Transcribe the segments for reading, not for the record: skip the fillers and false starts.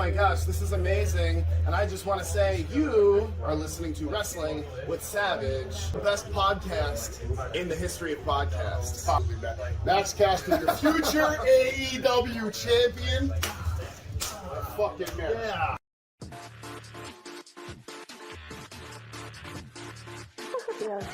Oh my gosh, this is amazing, and I just want to say you are listening to Wrestling with Savage, the best podcast in the history of podcasts. Max Caster, your future AEW champion. Fucking man. Yeah.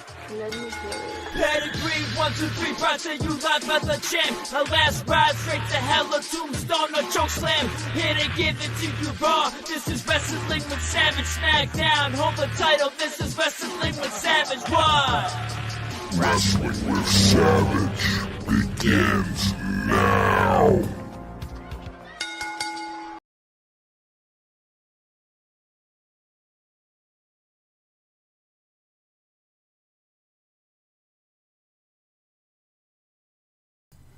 Pedigree, 1, 2, 3, project you live as a champ. A last ride straight to hell, a tombstone, a choke slam. Here to give it to you raw. This is Wrestling with Savage. Smackdown, hold the title. This is Wrestling with Savage. What? Wrestling with Savage begins now.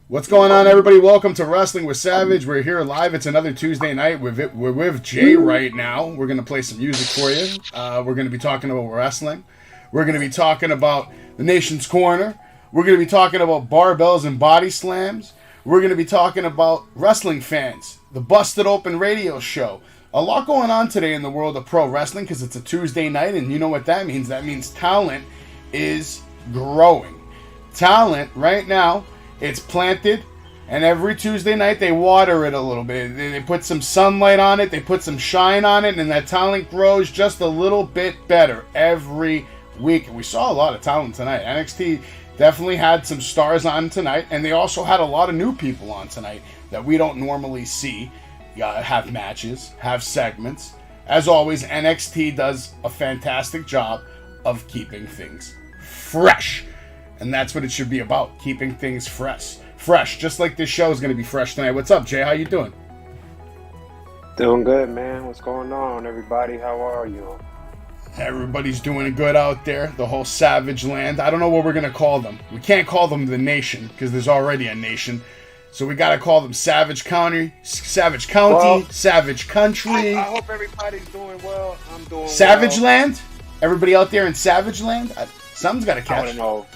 What's going on, everybody? Welcome to Wrestling with Savage. We're here live. It's another Tuesday night. We're with Jay right now. We're going to play some music for you. We're going to be talking about wrestling. We're going to be talking about the Nation's Corner. We're going to be talking about barbells and body slams. We're going to be talking about wrestling fans, the Busted Open radio show. A lot going on today in the world of pro wrestling because it's a Tuesday night, and you know what that means. That means talent is growing. Talent right now, it's planted, and every Tuesday night they water it a little bit. They put some sunlight on it, they put some shine on it, and that talent grows just a little bit better every week. And we saw a lot of talent tonight. NXT definitely had some stars on tonight, and they also had a lot of new people on tonight that we don't normally see have matches, have segments. As always, NXT does a fantastic job of keeping things fresh. And that's what it should be about, keeping things fresh. Fresh, just like this show is going to be fresh tonight. What's up, Jay? How you doing? Doing good, man. What's going on, everybody? How are you? Everybody's doing good out there. The whole Savage Land. I don't know what we're going to call them. We can't call them the Nation, because there's already a nation. So we got to call them Savage County, Savage Country. I hope everybody's doing well. I'm doing Savage well. Land? Everybody out there in Savage Land? Something's got to I catch. don't know.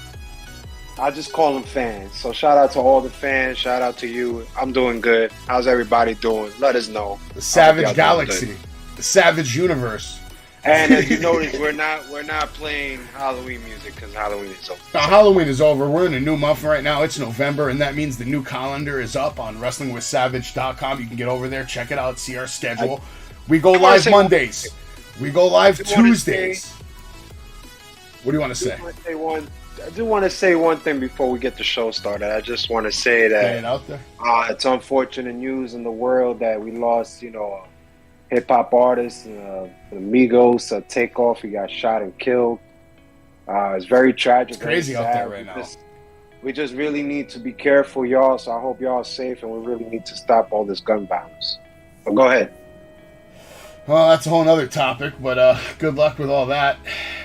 I just call them fans. So shout out to all the fans. Shout out to you. I'm doing good. How's everybody doing? Let us know. The Savage Galaxy, the Savage Universe. And as you notice, we're not playing Halloween music because Halloween is over. Now, Halloween is over. We're in a new month right now. It's November, and that means the new calendar is up on wrestlingwithsavage.com. You can get over there, check it out, see our schedule. We go live Mondays. We go live Tuesdays. What do you want to say? I do want to say one thing before we get the show started. I just want to say that Get it out there. It's unfortunate news in the world that we lost, hip hop artist, the Migos, Takeoff. He got shot and killed. It's very tragic. It's crazy out there right now. We just really need to be careful, y'all. So I hope y'all are safe, and we really need to stop all this gun violence. But go ahead. Well, that's a whole other topic, but good luck with all that.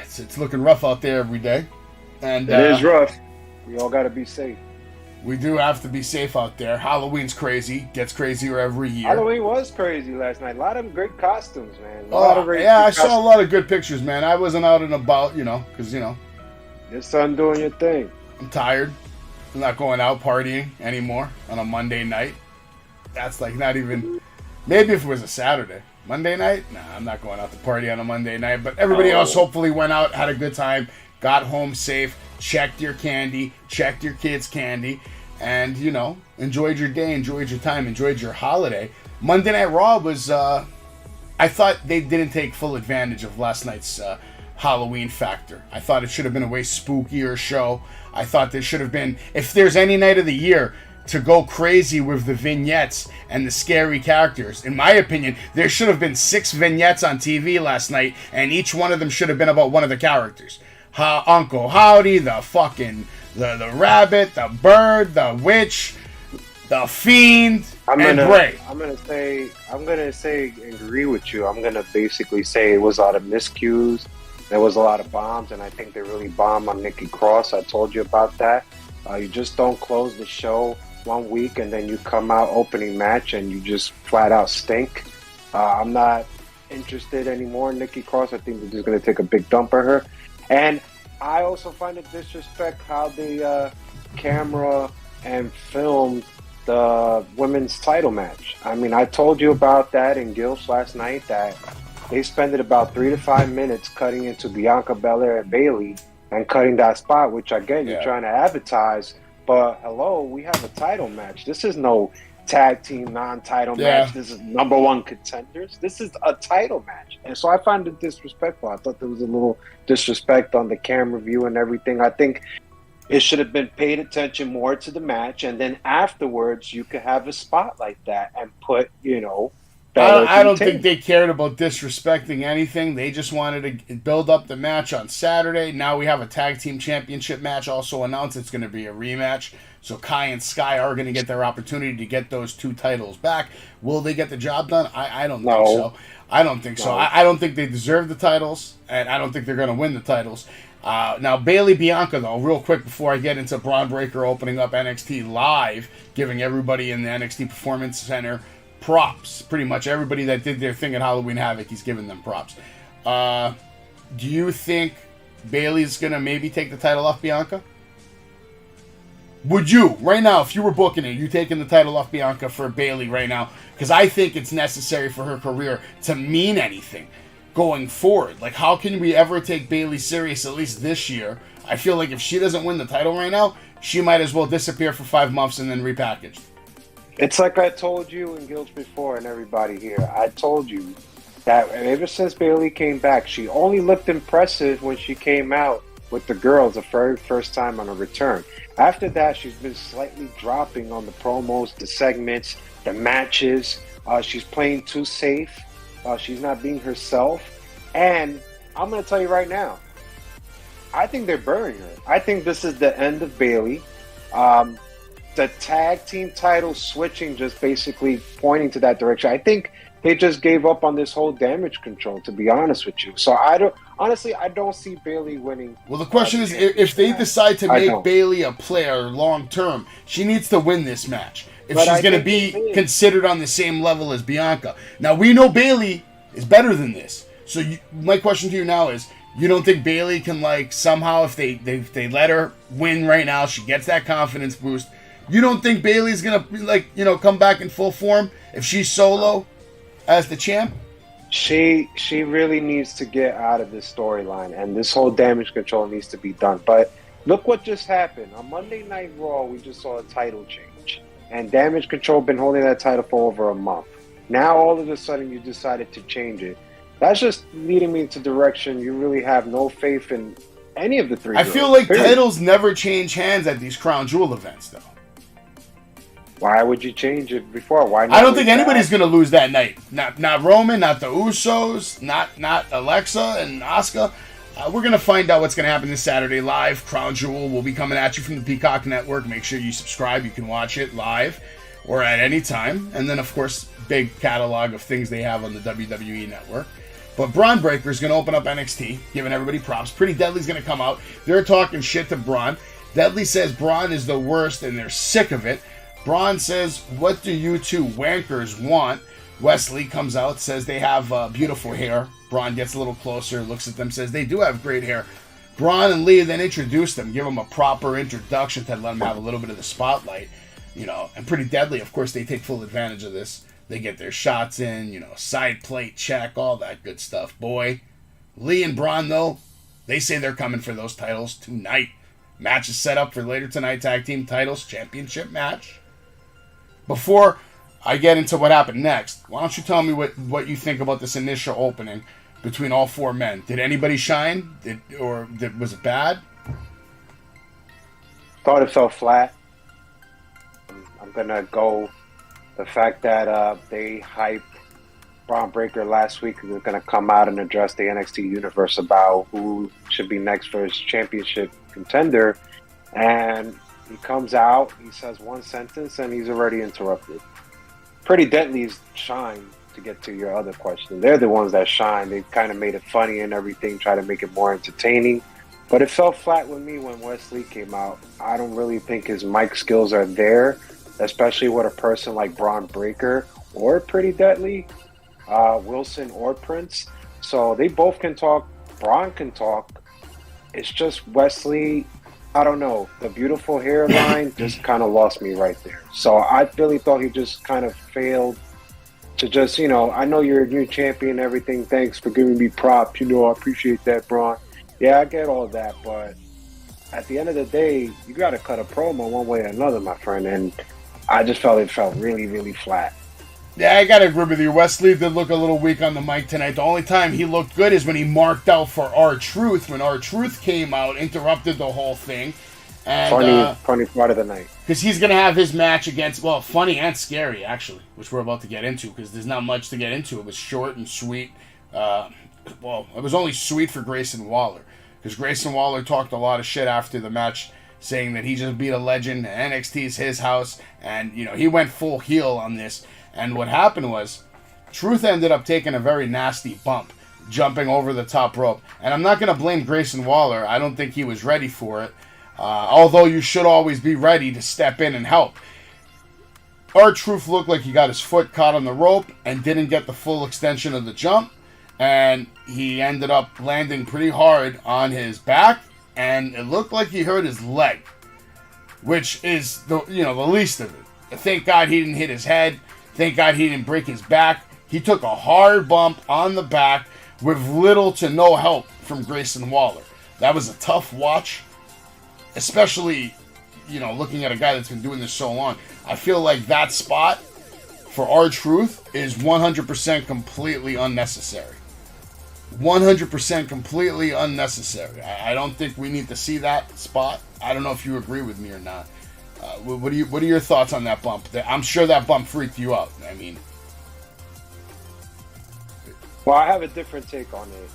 It's looking rough out there every day. And it is rough. We all got to be safe. We do have to be safe out there. Halloween's crazy. Gets crazier every year. Halloween was crazy last night. A lot of great costumes, man. I saw a lot of good pictures, man. I wasn't out and about, because, Your son doing your thing. I'm tired. I'm not going out partying anymore on a Monday night. That's like not even... Maybe if it was a Saturday. Monday night? Nah, I'm not going out to party on a Monday night. But everybody else hopefully went out, had a good time, got home safe, checked your candy, checked your kids' candy, and, enjoyed your day, enjoyed your time, enjoyed your holiday. Monday Night Raw was, I thought they didn't take full advantage of last night's Halloween factor. I thought it should have been a way spookier show. I thought there should have been, if there's any night of the year to go crazy with the vignettes and the scary characters, in my opinion, there should have been 6 vignettes on TV last night, and each one of them should have been about one of the characters. Uncle Howdy, the fucking, the rabbit, the bird, the witch, the fiend, and Bray. I'm gonna say agree with you. I'm gonna basically say it was a lot of miscues. There was a lot of bombs, and I think they really bombed on Nikki Cross. I told you about that. You just don't close the show 1 week and then you come out opening match and you just flat out stink. I'm not interested anymore in Nikki Cross. I think they're just gonna take a big dump on her. And I also find it disrespect how the camera and film the women's title match. I mean, I told you about that in Gilfs last night, that they spent about 3 to 5 minutes cutting into Bianca Belair and Bayley and cutting that spot, which I get you're trying to advertise. But hello, we have a title match. This is no tag team non-title match. This is number one contenders. This is a title match. And so I find it disrespectful. I thought there was a little disrespect on the camera view and everything. I think it should have been paid attention more to the match, and then afterwards you could have a spot like that and put, I don't think they cared about disrespecting anything. They just wanted to build up the match on Saturday. Now we have a tag team championship match also announced. It's going to be a rematch. So Kai and Sky are going to get their opportunity to get those 2 titles back. Will they get the job done? I don't think so. I don't think so. I don't think they deserve the titles, and I don't think they're going to win the titles. Now, Bayley Bianca, though, real quick before I get into Braun Breaker opening up NXT Live, giving everybody in the NXT Performance Center props. Pretty much everybody that did their thing at Halloween Havoc, he's giving them props. Do you think Bayley's going to maybe take the title off Bianca? Would you, right now, if you were booking it, you taking the title off Bianca for Bayley right now? Because I think it's necessary for her career to mean anything going forward. Like, how can we ever take Bayley serious, at least this year? I feel like if she doesn't win the title right now, she might as well disappear for 5 months and then repackaged. It's like I told you in Guilds before and everybody here. I told you that ever since Bayley came back, she only looked impressive when she came out with the girls the very first time on a return. After that, she's been slightly dropping on the promos, the segments, the matches. She's playing too safe. She's not being herself. And I'm going to tell you right now, I think they're burying her. I think this is the end of Bayley. The tag team title switching just basically pointing to that direction. I think they just gave up on this whole damage control, to be honest with you. So I don't see Bayley winning. Well, the question is, if they decide to make Bayley a player long term, she needs to win this match if she's going to be considered on the same level as Bianca. Now, we know Bayley is better than this. So my question to you now is, you don't think Bayley can, like, somehow, if they let her win right now, she gets that confidence boost, you don't think Bayley's going to, like, come back in full form if she's solo as the champ? She really needs to get out of this storyline, and this whole damage control needs to be done. But look what just happened. On Monday Night Raw, we just saw a title change, and damage control been holding that title for over a month. Now, all of a sudden, you decided to change it. That's just leading me into direction you really have no faith in any of the three. I feel like titles never change hands at these Crown Jewel events, though. Why would you change it before? Why not? I don't think anybody's going to lose that night. Not Roman, not the Usos, not Alexa and Asuka. We're going to find out what's going to happen this Saturday live. Crown Jewel will be coming at you from the Peacock Network. Make sure you subscribe. You can watch it live or at any time. And then, of course, big catalog of things they have on the WWE Network. But Braun Breaker is going to open up NXT, giving everybody props. Pretty Deadly's going to come out. They're talking shit to Braun. Deadly says Braun is the worst and they're sick of it. Braun says, what do you two wankers want? Wesley comes out, says they have beautiful hair. Braun gets a little closer, looks at them, says they do have great hair. Braun and Lee then introduce them, give them a proper introduction to let them have a little bit of the spotlight. And Pretty Deadly, of course, they take full advantage of this. They get their shots in, side plate check, all that good stuff. Boy, Lee and Braun, though, they say they're coming for those titles tonight. Match is set up for later tonight, tag team titles, championship match. Before I get into what happened next, why don't you tell me what you think about this initial opening between all four men? Did anybody shine? Was it bad? Thought it fell flat. I'm going to go the fact that they hyped Braun Breaker last week and was going to come out and address the NXT universe about who should be next for his championship contender. And he comes out, he says one sentence, and he's already interrupted. Pretty Deadly's shine, to get to your other question. They're the ones that shine. They kind of made it funny and everything, try to make it more entertaining. But it fell flat with me when Wesley came out. I don't really think his mic skills are there, especially with a person like Braun Breaker or Pretty Deadly, Wilson or Prince. So they both can talk. Braun can talk. It's just Wesley I don't know. The beautiful hairline just kind of lost me right there. So I really thought he just kind of failed to just, I know you're a new champion and everything. Thanks for giving me props. I appreciate that, Braun. Yeah, I get all that, but at the end of the day, you got to cut a promo one way or another, my friend. And I just felt it felt really, really flat. Yeah, I gotta agree with you. Wesley did look a little weak on the mic tonight. The only time he looked good is when he marked out for R-Truth. When R-Truth came out, interrupted the whole thing. And, funny part of the night. Because he's going to have his match against, well, funny and scary, actually, which we're about to get into, because there's not much to get into. It was short and sweet. It was only sweet for Grayson Waller, because Grayson Waller talked a lot of shit after the match, saying that he just beat a legend, NXT's his house, and, he went full heel on this. And what happened was, Truth ended up taking a very nasty bump, jumping over the top rope. And I'm not going to blame Grayson Waller. I don't think he was ready for it. Although you should always be ready to step in and help. R-Truth looked like he got his foot caught on the rope and didn't get the full extension of the jump. And he ended up landing pretty hard on his back. And it looked like he hurt his leg, which is the least of it. Thank God he didn't hit his head. Thank God he didn't break his back. He took a hard bump on the back with little to no help from Grayson Waller. That was a tough watch, especially, looking at a guy that's been doing this so long. I feel like that spot for R-Truth is 100% completely unnecessary. 100% completely unnecessary. I don't think we need to see that spot. I don't know if you agree with me or not. What are your thoughts on that bump? I'm sure that bump freaked you out. Well, I have a different take on it.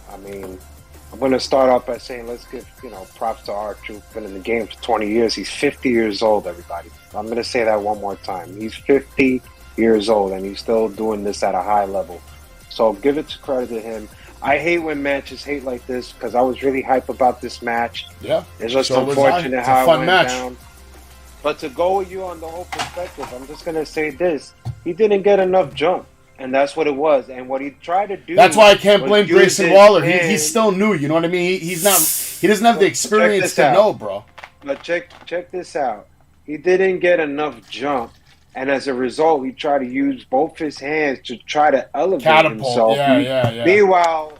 I'm going to start off by saying let's give, props to R-Truth. Been in the game for 20 years. He's 50 years old, everybody. I'm going to say that one more time. He's 50 years old, and he's still doing this at a high level. So give it to credit to him. I hate when matches hate like this because I was really hype about this match. Yeah. It's just unfortunate how it went down. But to go with you on the whole perspective, I'm just going to say this. He didn't get enough jump. And that's what it was. And what he tried to do... That's why I can't blame Grayson Waller. He's still new, you know what I mean? He doesn't have the experience to know, bro. But check this out. He didn't get enough jump. And as a result, he tried to use both his hands to try to elevate himself. Yeah. Meanwhile,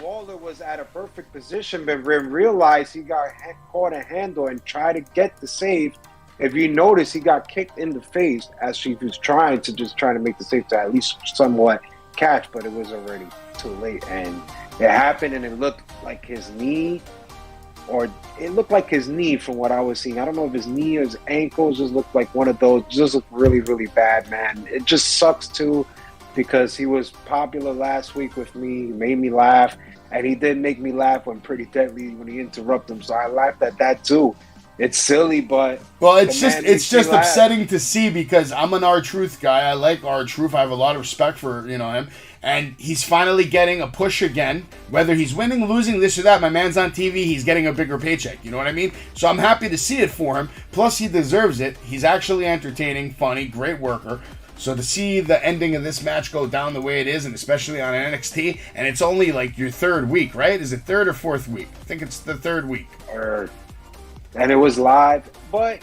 Waller was at a perfect position, but realized he got caught a handle and tried to get the save. If you notice, he got kicked in the face as she was trying to make the save to at least somewhat catch, but it was already too late. And it happened, and it looked like his knee, from what I was seeing. I don't know if his knee or his ankles just looked like one of those. Just looked really, really bad, man. It just sucks, too, because he was popular last week with me. He made me laugh, and he did make me laugh when Pretty Deadly, when he interrupted him. So I laughed at that, too. It's silly, but it's just upsetting to see because I'm an R-Truth guy. I like R-Truth. I have a lot of respect for him, and he's finally getting a push again. Whether he's winning, losing, this or that, my man's on TV. He's getting a bigger paycheck. You know what I mean? So I'm happy to see it for him. Plus, he deserves it. He's actually entertaining, funny, great worker. So to see the ending of this match go down the way it is, and especially on NXT, and it's only like your third week, right? Is it third or fourth week? I think it's the third week. And it was live, but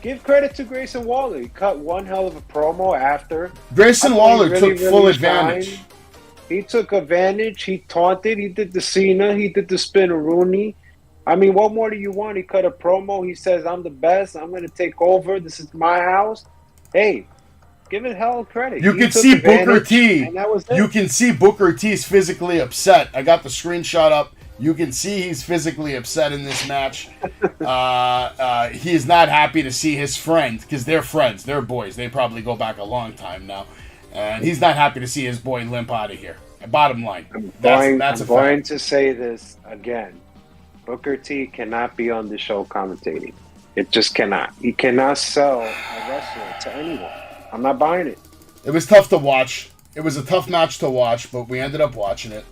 give credit to Grayson Waller. He cut one hell of a promo after. Grayson Waller took full advantage. He took advantage. He taunted. He did the Cena. He did the Spinaroonie. What more do you want? He cut a promo. He says, "I'm the best. I'm going to take over. This is my house." Hey, give it hell credit. You can see Booker T. And that was it. You can see Booker T's physically upset. I got the screenshot up. You can see he's physically upset in this match. He is not happy to see his friend, because they're friends. They're boys. They probably go back a long time now. And he's not happy to see his boy limp out of here. Bottom line. I'm going to say this again. Booker T cannot be on the show commentating. It just cannot. He cannot sell a wrestler to anyone. I'm not buying it. It was tough to watch. It was a tough match to watch, but we ended up watching it.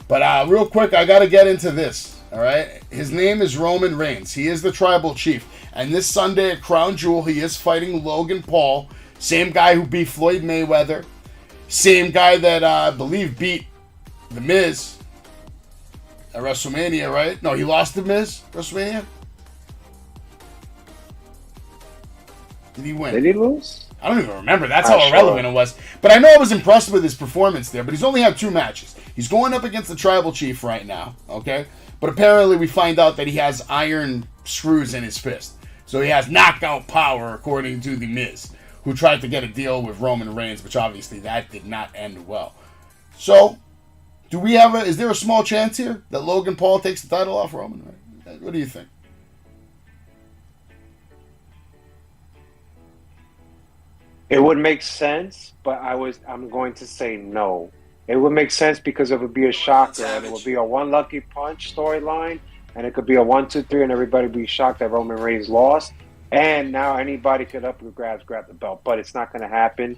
But real quick, I got to get into this, all right? His name is Roman Reigns. He is the tribal chief. And this Sunday at Crown Jewel, he is fighting Logan Paul, same guy who beat Floyd Mayweather, same guy that I believe beat The Miz at WrestleMania, right? No, he lost The Miz, WrestleMania? Did he win? Did he lose? I don't even remember. That's how irrelevant it was. But I know I was impressed with his performance there. But he's only had 2 matches. He's going up against the Tribal Chief right now, okay? But apparently we find out that he has iron screws in his fist. So he has knockout power, according to The Miz, who tried to get a deal with Roman Reigns, which obviously that did not end well. So, is there a small chance here that Logan Paul takes the title off Roman? What do you think? It would make sense, but I'm going to say no. It would make sense because it would be a shocker, and it would be a one lucky punch storyline, and it could be a 1, 2, 3, and everybody would be shocked that Roman Reigns lost, and now anybody could grab the belt, but it's not going to happen.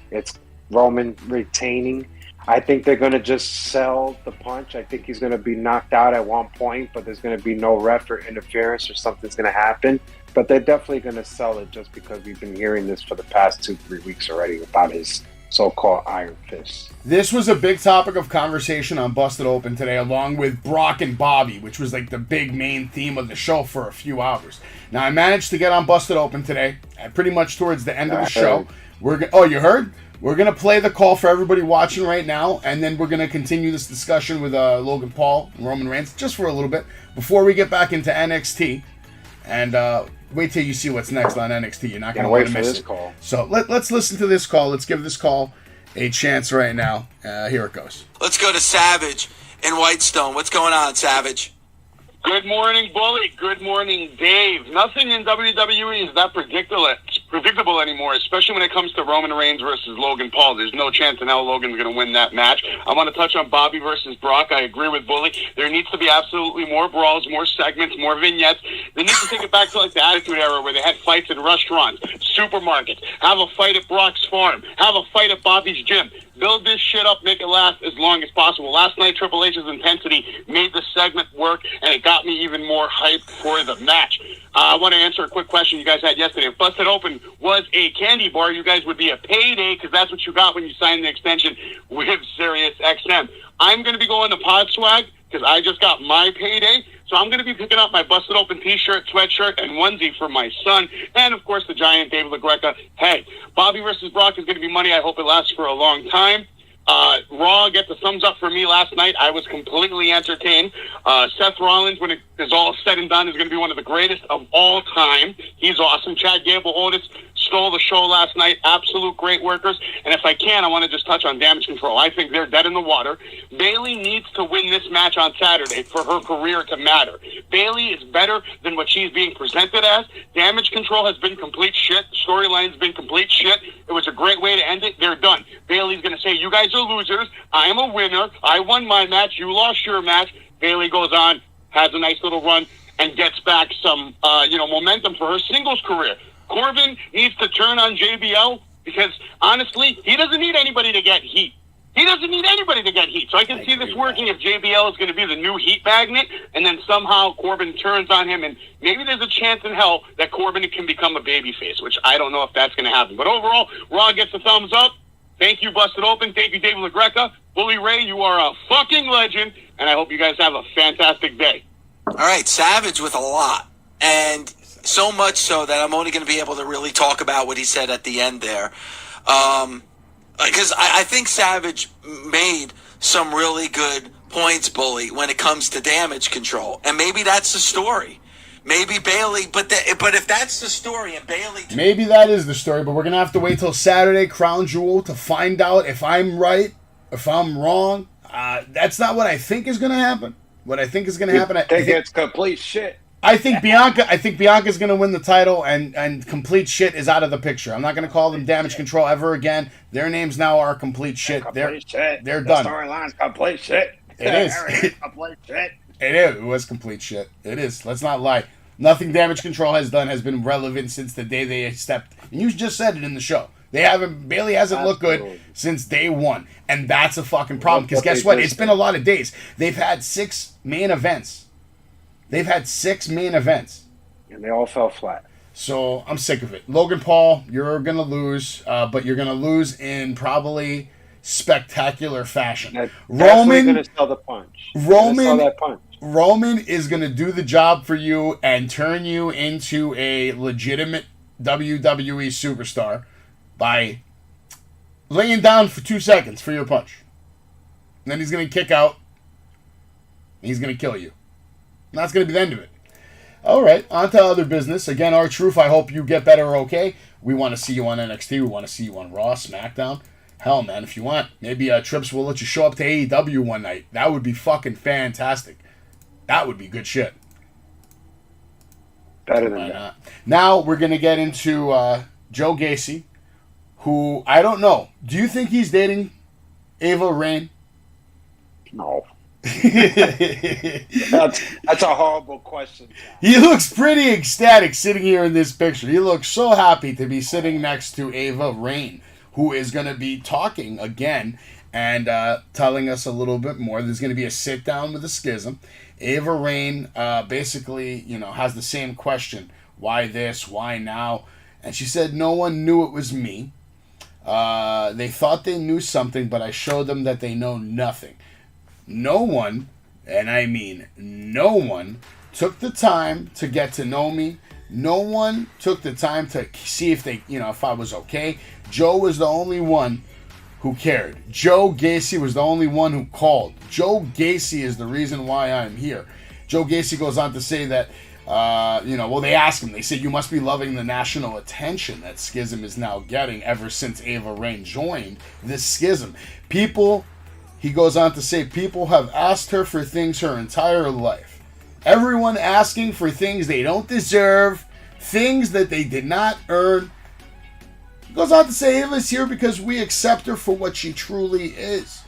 It's Roman retaining. I think they're going to just sell the punch. I think he's going to be knocked out at one point, but there's going to be no ref or interference or something's going to happen. But they're definitely going to sell it just because we've been hearing this for the past 2-3 weeks already about his so-called Iron Fist. This was a big topic of conversation on Busted Open today, along with Brock and Bobby, which was like the big main theme of the show for a few hours. Now, I managed to get on Busted Open today, pretty much towards the end of the show. You heard? We're going to play the call for everybody watching right now, and then we're going to continue this discussion with Logan Paul and Roman Reigns just for a little bit before we get back into NXT. And wait till you see what's next on NXT. You're not going to want to miss it. Call. So let's listen to this call. Let's give this call a chance right now. Here it goes. Let's go to Savage in Whitestone. What's going on, Savage? Good morning, Bully. Good morning, Dave. Nothing in WWE is that predictable anymore, especially when it comes to Roman Reigns versus Logan Paul. There's no chance in hell Logan's going to win that match. I want to touch on Bobby versus Brock. I agree with Bully. There needs to be absolutely more brawls, more segments, more vignettes. They need to take it back to like the Attitude Era where they had fights in restaurants, supermarkets, have a fight at Brock's farm, have a fight at Bobby's gym. Build this shit up, make it last as long as possible. Last night, Triple H's intensity made the segment work, and it got me even more hyped for the match. I want to answer a quick question you guys had yesterday. If Busted Open was a candy bar, you guys would be a payday, because that's what you got when you signed the extension with Sirius XM. I'm going to be going to Pod Swag, because I just got my payday. So I'm going to be picking up my Busted Open t-shirt, sweatshirt, and onesie for my son. And, of course, the giant David LaGreca. Hey, Bobby versus Brock is going to be money. I hope it lasts for a long time. Raw gets a thumbs up for me last night. I was completely entertained. Seth Rollins, when it is all said and done, is going to be one of the greatest of all time. He's awesome. Chad Gable Otis stole the show last night. Absolute great workers. And if I can, I want to just touch on Damage Control. I think they're dead in the water. Bayley needs to win this match on Saturday for her career to matter. Bayley is better than what she's being presented as. Damage Control has been complete shit. Storyline's been complete shit. It was a great way to end it. They're done. Bayley's going to say, you guys are losers. I am a winner. I won my match. You lost your match. Bayley goes on, has a nice little run, and gets back some momentum for her singles career. Corbin needs to turn on JBL because, honestly, he doesn't need anybody to get heat. He doesn't need anybody to get heat. So I can see this working if JBL is going to be the new heat magnet, and then somehow Corbin turns on him, and maybe there's a chance in hell that Corbin can become a babyface, which I don't know if that's going to happen. But overall, Raw gets a thumbs up. Thank you, Busted Open. Thank you, David LaGreca. Bully Ray, you are a fucking legend, and I hope you guys have a fantastic day. All right, Savage with a lot. And so much so that I'm only going to be able to really talk about what he said at the end there. Because I think Savage made some really good points, Bully, when it comes to Damage Control. And maybe that's the story. Maybe Bayley, but if that's the story and Bayley... Maybe that is the story, but we're going to have to wait till Saturday, Crown Jewel, to find out if I'm right, if I'm wrong. That's not what I think is going to happen. What I think is going to happen... I think it's complete shit. I think Bianca's going to win the title, and complete shit is out of the picture. I'm not going to call them Damage Control ever again. Their names now are complete shit. They're done. The storyline's complete shit. It is. Complete shit. It is. It was complete shit. It is. Let's not lie. Nothing Damage Control has done has been relevant since the day they stepped. And you just said it in the show. Bayley hasn't looked good since day one. And that's a fucking problem. Because guess what? It's been a lot of days. They've had 6 main events. And they all fell flat. So I'm sick of it. Logan Paul, you're going to lose. But you're going to lose in probably spectacular fashion. Roman going to sell the punch. Roman is going to do the job for you and turn you into a legitimate WWE superstar by laying down for 2 seconds for your punch. And then he's going to kick out. And he's going to kill you. And that's going to be the end of it. All right, on to other business. Again, R-Truth, I hope you get better okay. We want to see you on NXT. We want to see you on Raw, SmackDown. Hell, man, if you want, maybe Trips will let you show up to AEW one night. That would be fucking fantastic. That would be good shit. Better than that. Now we're going to get into Joe Gacy, who, I don't know. Do you think he's dating Ava Raine? No. That's a horrible question. He looks pretty ecstatic sitting here in this picture. He looks so happy to be sitting next to Ava Raine, who is going to be talking again and telling us a little bit more. There's going to be a sit down with a schism. Ava Raine basically, has the same question. Why this? Why now? And she said, no one knew it was me. They thought they knew something, but I showed them that they know nothing. No one, and I mean no one, took the time to get to know me. No one took the time to see if they, if I was okay. Joe was the only one who cared. Joe Gacy was the only one who called. Joe Gacy is the reason why I'm here. Joe Gacy goes on to say that, they ask him, they say, you must be loving the national attention that Schism is now getting ever since Ava Raine joined this schism. He goes on to say, people have asked her for things her entire life. Everyone asking for things they don't deserve, things that they did not earn. He goes on to say, Ava's here because we accept her for what she truly is.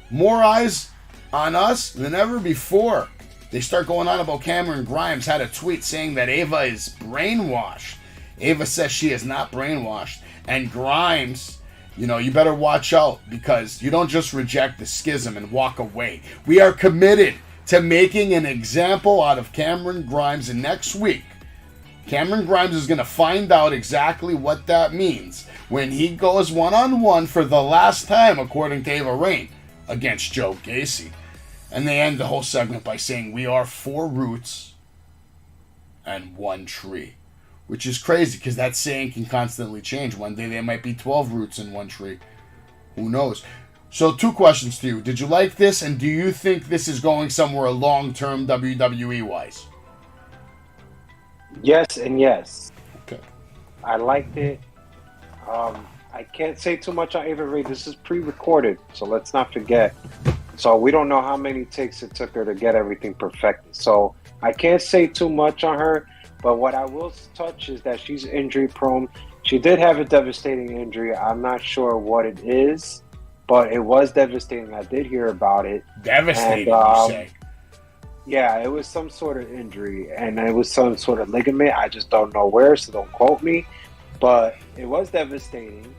More eyes on us than ever before. They start going on about Cameron Grimes had a tweet saying that Ava is brainwashed. Ava says she is not brainwashed. And Grimes, you better watch out because you don't just reject the schism and walk away. We are committed to making an example out of Cameron Grimes, and next week, Cameron Grimes is going to find out exactly what that means when he goes one-on-one for the last time, according to Ava Raine, against Joe Gacy. And they end the whole segment by saying, we are 4 roots and 1 tree. Which is crazy because that saying can constantly change. One day there might be 12 roots in 1 tree. Who knows? So 2 questions to you. Did you like this, and do you think this is going somewhere long-term WWE-wise? Yes and yes. Okay. I liked it. I can't say too much on Ava Raine. This is pre-recorded, so let's not forget. So we don't know how many takes it took her to get everything perfected. So I can't say too much on her. But what I will touch is that she's injury prone. She did have a devastating injury. I'm not sure what it is, but it was devastating. I did hear about it. Devastating, you say? Yeah, it was some sort of injury, and it was some sort of ligament. I just don't know where, so don't quote me. But it was devastating.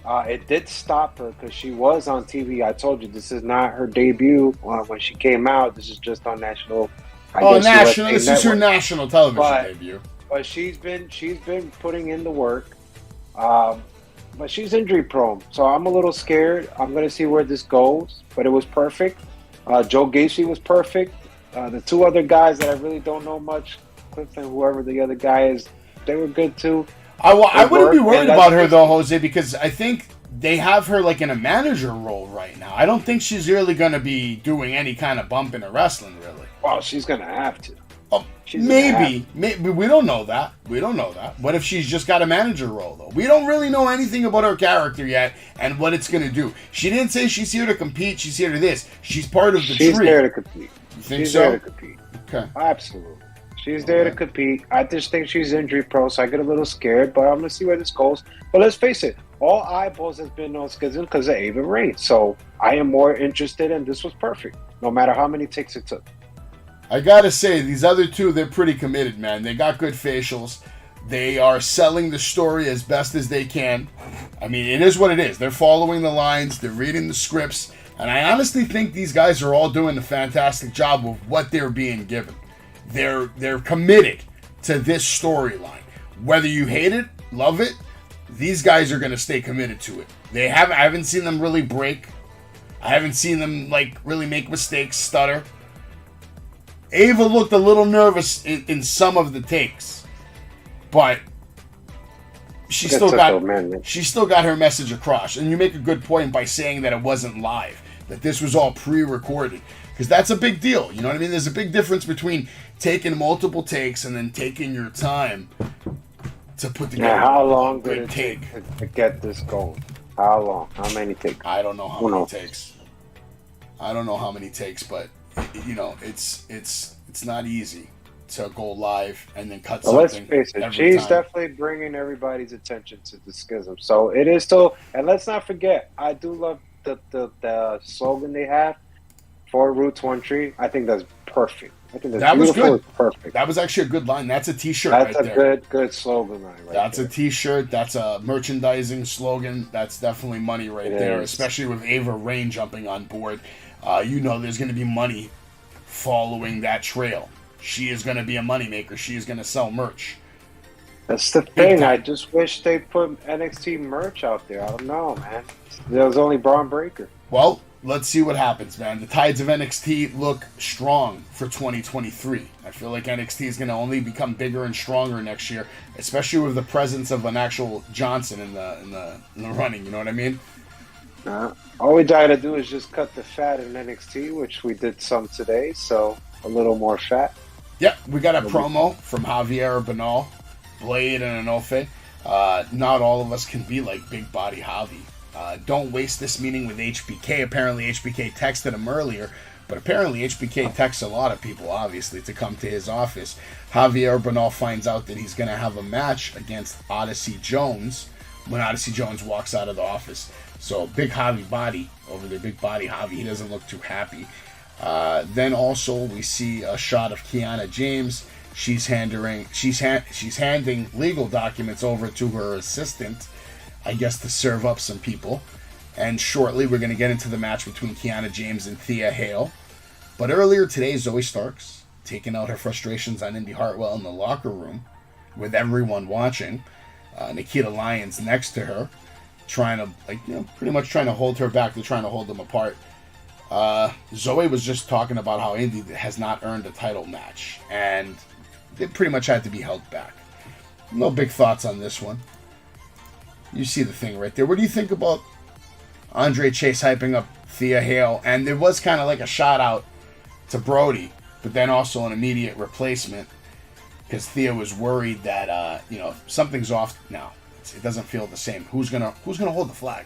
It did stop her because she was on TV. I told you, this is not her debut when she came out. This is just on national. National. This is her national television debut. But she's been putting in the work. But she's injury prone, so I'm a little scared. I'm gonna see where this goes. But it was perfect. Joe Gacy was perfect. The 2 other guys that I really don't know much, Cliff and whoever the other guy is, they were good too. I wouldn't be worried about her though, Jose, because I think they have her like in a manager role right now. I don't think she's really going to be doing any kind of bump in the wrestling, really. Well, she's going to have to. Maybe. We don't know that. What if she's just got a manager role, though? We don't really know anything about her character yet and what it's going to do. She didn't say she's here to compete. She's here to this. She's part of the tree. She's there to compete. You think she's so? there to compete. Okay. Absolutely. She's there to compete. I just think she's injury prone, so I get a little scared, but I'm going to see where this goes. But let's face it, all eyeballs has been on Schism because of Ava Raine. So I am more interested, and this was perfect, no matter how many takes it took. I got to say, these other 2, they're pretty committed, man. They got good facials. They are selling the story as best as they can. I mean, it is what it is. They're following the lines. They're reading the scripts. And I honestly think these guys are all doing a fantastic job with what they're being given. They're committed to this storyline. Whether you hate it, love it, these guys are going to stay committed to it. I haven't seen them really break. I haven't seen them really make mistakes, stutter. Ava looked a little nervous in some of the takes, but she That's still such got a man, man. she still got her message across. And you make a good point by saying that it wasn't live, that this was all pre-recorded, because that's a big deal. You know what I mean? There's a big difference between taking multiple takes and then taking your time to put together. Now, how long a did good it take to get this going? How long? How many takes? I don't know how Who many knows? takes. I don't know how many takes, but you know, it's not easy to go live and then cut Well, something. let's face it, every she's time. definitely bringing everybody's attention to the schism. So it is still, and let's not forget, I do love the slogan they have for Roots One Tree. I think that's perfect. I think that's That was beautiful. good. It's perfect. That was actually a good line. That's a T-shirt That's right a there. good slogan line right That's there. a T-shirt. That's a merchandising slogan. That's definitely money right It there, is. especially with Ava Rain jumping on board. You know there's going to be money following that trail. She is going to be a moneymaker. She is going to sell merch. That's the thing. time. I just wish they put NXT merch out there. I don't know, man. There was only Braun Breaker. Well, let's see what happens, man. The tides of NXT look strong for 2023. I feel like NXT is going to only become bigger and stronger next year, especially with the presence of an actual Johnson in the running. You know what I mean? All we gotta do is just cut the fat in NXT, which we did some today, so a little more fat. Yep, we got a promo from Javier Bernal, Blade, and Anofe. Not all of us can be like Big Body Javi. Don't waste this meeting with HBK. Apparently HBK texted him earlier, but apparently HBK texts a lot of people, obviously, to come to his office. Javier Bernal finds out that he's going to have a match against Odyssey Jones when Odyssey Jones walks out of the office. So big Javi body over there, big body Javi. He doesn't look too happy. Then also we see a shot of Kiana James. She's handing legal documents over to her assistant, I guess, to serve up some people. And shortly we're going to get into the match between Kiana James and Thea Hale. But earlier today, Zoe Starks taking out her frustrations on Indy Hartwell in the locker room with everyone watching. Nikita Lyons next to her, trying to, pretty much trying to hold her back. They're trying to hold them apart. Zoe was just talking about how Indy has not earned a title match, and they pretty much had to be held back. No big thoughts on this one. You see the thing right there. What do you think about Andre Chase hyping up Thea Hale? And there was kind of like a shout out to Brody, but then also an immediate replacement, because Thea was worried that something's off now. It doesn't feel the same. Who's gonna hold the flag?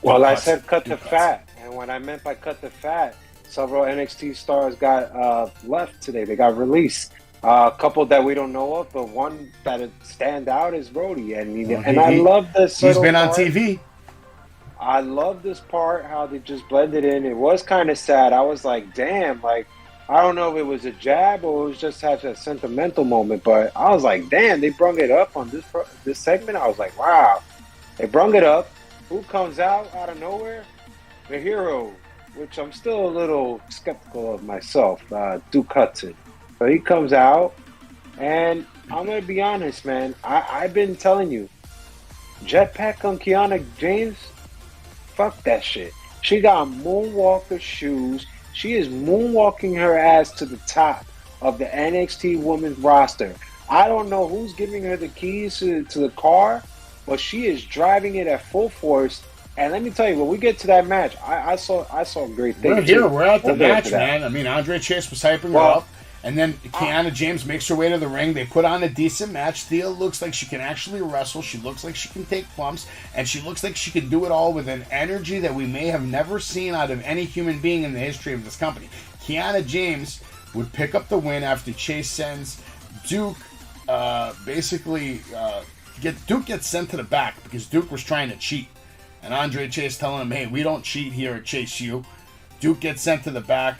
Well, I said cut the fat, and what I meant by cut the fat, several NXT stars got left today. They got released. A couple that we don't know of, but one that stand out is Brody, and I love this. He's been on part. TV. I love this part, how they just blended in. It was kind of sad. I was like, damn, like, I don't know if it was a jab or it was just such a sentimental moment, but I was like, damn, they brung it up on this segment. I was like, wow, they brung it up. Who comes out of nowhere? The hero, which I'm still a little skeptical of myself, Duke Hudson. So he comes out, and I'm going to be honest, man. I've been telling you, jetpack on Kiana James, fuck that shit. She got Moonwalker shoes. She is moonwalking her ass to the top of the NXT women's roster. I don't know who's giving her the keys to the car, but she is driving it at full force. And let me tell you, when we get to that match, I saw great things. We're here. We're at the We'll get match, to that. man. I mean, Andre Chase was hyping her up. And then Kiana James makes her way to the ring. They put on a decent match. Thea looks like she can actually wrestle. She looks like she can take bumps. And she looks like she can do it all with an energy that we may have never seen out of any human being in the history of this company. Kiana James would pick up the win after Chase sends Duke, Duke gets sent to the back because Duke was trying to cheat. And Andre Chase telling him, hey, we don't cheat here at Chase U. Duke gets sent to the back.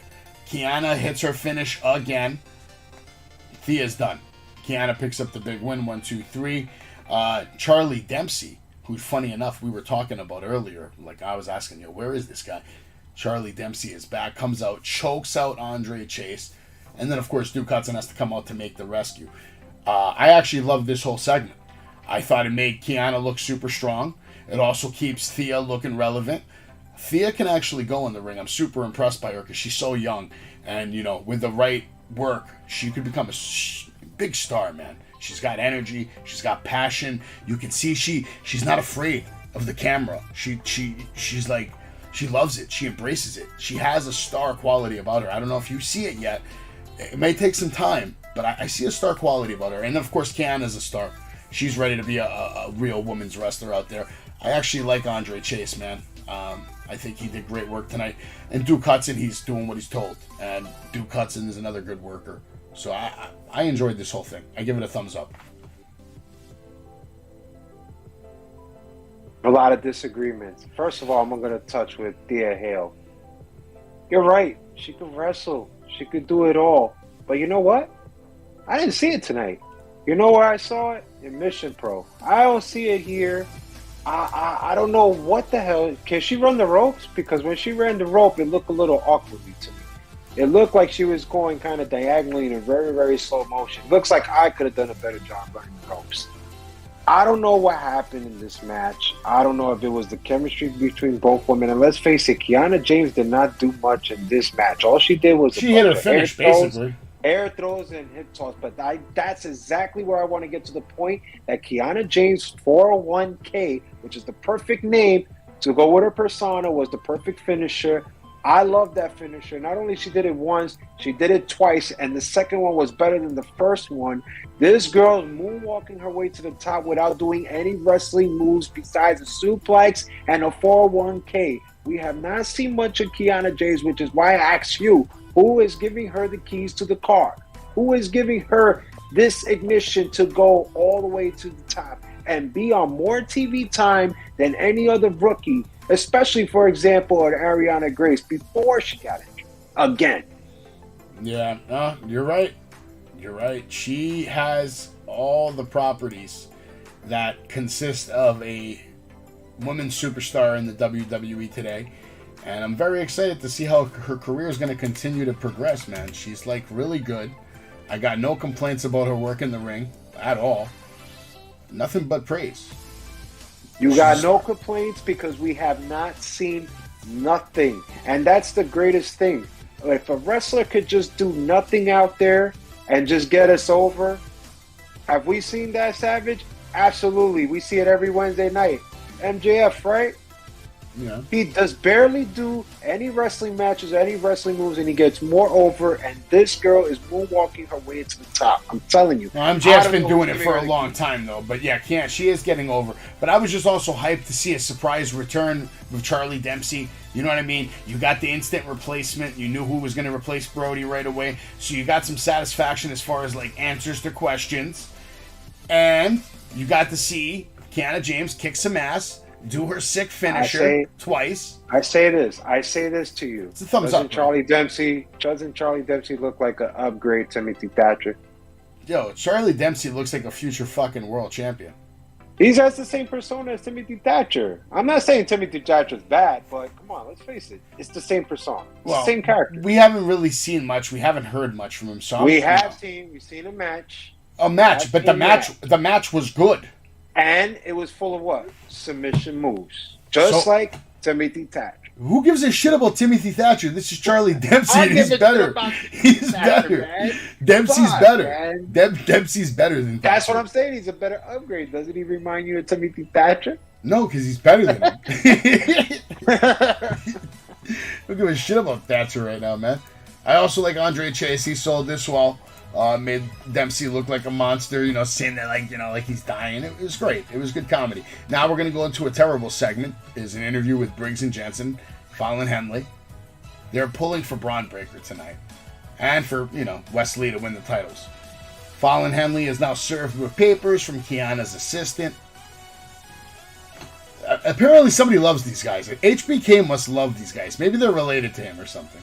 Kiana hits her finish again. Thea's done. Kiana picks up the big win, 1, 2, 3. Charlie Dempsey, who, funny enough, we were talking about earlier. Like, I was asking, where is this guy? Charlie Dempsey is back, comes out, chokes out Andre Chase. And then, of course, Duke Hudson has to come out to make the rescue. I actually loved this whole segment. I thought it made Kiana look super strong. It also keeps Thea looking relevant. Thea can actually go in the ring. I'm super impressed by her because she's so young. And, with the right work, she could become a big star, man. She's got energy. She's got passion. You can see she's not afraid of the camera. She's like, she loves it. She embraces it. She has a star quality about her. I don't know if you see it yet. It may take some time, but I see a star quality about her. And then, of course, Kiana's a star. She's ready to be a real women's wrestler out there. I actually like Andre Chase, man. I think he did great work tonight. And Duke Hudson, he's doing what he's told. And Duke Hudson is another good worker. So I enjoyed this whole thing. I give it a thumbs up. A lot of disagreements. First of all, I'm going to touch with Thea Hale. You're right. She could wrestle. She could do it all. But you know what? I didn't see it tonight. You know where I saw it? In Mission Pro. I don't see it here. I don't know what the hell. Can she run the ropes? Because when she ran the rope, it looked a little awkwardly to me. It looked like she was going kind of diagonally in a very, very slow motion. Looks like I could have done a better job running the ropes. I don't know what happened in this match. I don't know if it was the chemistry between both women. And let's face it, Kiana James did not do much in this match. All she did was she hit her finish, basically. Air throws and hip toss. But that's exactly where I want to get to the point that Kiana James 401k, which is the perfect name to go with her persona, was the perfect finisher. I love that finisher. Not only she did it once, she did it twice, and the second one was better than the first one. This girl's moonwalking her way to the top without doing any wrestling moves besides a suplex and a 401k. We have not seen much of Kiana James, which is why I asked you, who is giving her the keys to the car? Who is giving her this ignition to go all the way to the top and be on more TV time than any other rookie, especially, for example, an Ariana Grace before she got injured again? Yeah, you're right. You're right. She has all the properties that consist of a women's superstar in the WWE today. And I'm very excited to see how her career is going to continue to progress, man. She's, like, really good. I got no complaints about her work in the ring at all. Nothing but praise. You got no complaints because we have not seen nothing. And that's the greatest thing. If a wrestler could just do nothing out there and just get us over, have we seen that, Savage? Absolutely. We see it every Wednesday night. MJF, right? Yeah. He does barely do any wrestling matches, any wrestling moves, and he gets more over. And this girl is moonwalking her way to the top. I'm telling you. Well, MJF's been doing it for a long time, though. But yeah, she is getting over. But I was just also hyped to see a surprise return with Charlie Dempsey. You know what I mean? You got the instant replacement. You knew who was going to replace Brody right away. So you got some satisfaction as far as like answers to questions. And you got to see Kiana James kick some ass. Do her sick finisher twice. I say this to you. It's a thumbs up. Doesn't Charlie Dempsey look like an upgrade Timothy Thatcher? Yo, Charlie Dempsey looks like a future fucking world champion. He has the same persona as Timothy Thatcher. I'm not saying Timothy Thatcher's bad, but come on, let's face it. It's the same persona. It's the same character. We haven't really seen much. We haven't heard much from him. So we've seen a match. But the match was good. And it was full of what? Submission moves. Just like Timothy Thatcher. Who gives a shit about Timothy Thatcher? This is Charlie Dempsey, and he's better. He's better. Man. Dempsey's better. Dempsey's better than Thatcher. That's what I'm saying. He's a better upgrade. Doesn't he remind you of Timothy Thatcher? No, because he's better than him. Don't give a shit about Thatcher right now, man. I also like Andre Chase. He sold this well. Made Dempsey look like a monster, saying that like he's dying. It was great. It was good comedy. Now we're going to go into a terrible segment. Is an interview with Briggs and Jensen, Fallon Henley. They're pulling for Braun Breaker tonight. And for, Wesley to win the titles. Fallon Henley is now served with papers from Kiana's assistant. Apparently somebody loves these guys. HBK must love these guys. Maybe they're related to him or something.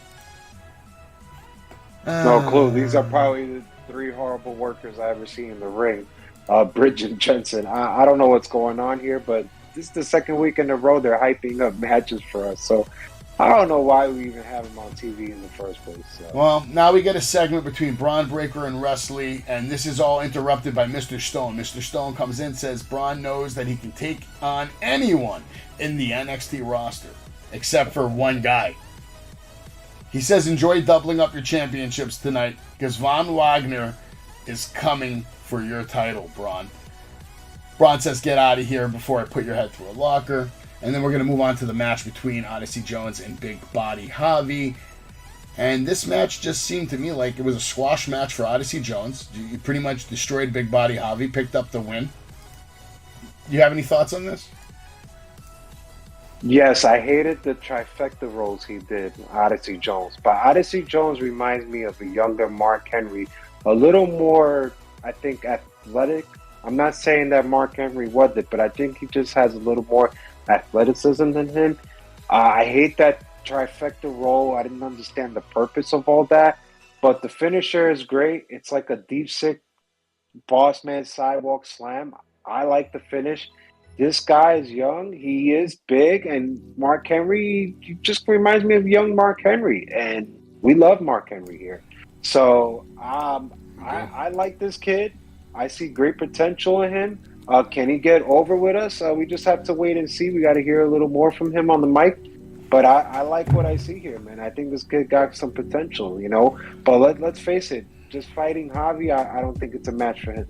No clue. These are probably the three horrible workers I ever seen in the ring. Briggs and Jensen. I don't know what's going on here, but this is the second week in a row they're hyping up matches for us. So I don't know why we even have them on TV in the first place. So. Well, now we get a segment between Braun Breaker and Wesley, and this is all interrupted by Mr. Stone. Mr. Stone comes in and says Braun knows that he can take on anyone in the NXT roster, except for one guy. He says enjoy doubling up your championships tonight because Von Wagner is coming for your title, Braun. Braun says, get out of here before I put your head through a locker. And then we're going to move on to the match between Odyssey Jones and Big Body Javi. And this match just seemed to me like it was a squash match for Odyssey Jones. You pretty much destroyed Big Body Javi, picked up the win. You have any thoughts on this? Yes, I hated the trifecta roles he did, Odyssey Jones. But Odyssey Jones reminds me of a younger Mark Henry, a little more, I think, athletic. I'm not saying that Mark Henry was it, but I think he just has a little more athleticism than him. I hate that trifecta role. I didn't understand the purpose of all that. But the finisher is great. It's like a deep, sick boss man sidewalk slam. I like the finish. This guy is young. He is big. And Mark Henry just reminds me of young Mark Henry. And we love Mark Henry here. So I like this kid. I see great potential in him. Can he get over with us? We just have to wait and see. We got to hear a little more from him on the mic. But I like what I see here, man. I think this kid got some potential, you know. But let's face it. Just fighting Javi, I don't think it's a match for him.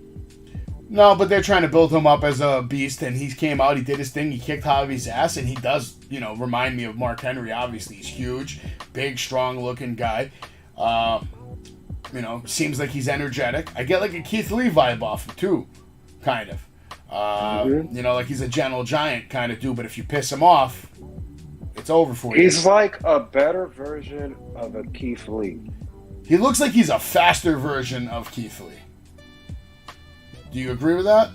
No, but they're trying to build him up as a beast, and he came out, he did his thing, he kicked Javi's ass, and he does, you know, remind me of Mark Henry, obviously. He's huge, big, strong-looking guy. You know, seems like he's energetic. I get like a Keith Lee vibe off him, too, kind of. You know, like he's a gentle giant kind of dude, but if you piss him off, it's over for you. He's like a better version of a Keith Lee. He looks like he's a faster version of Keith Lee. Do you agree with that?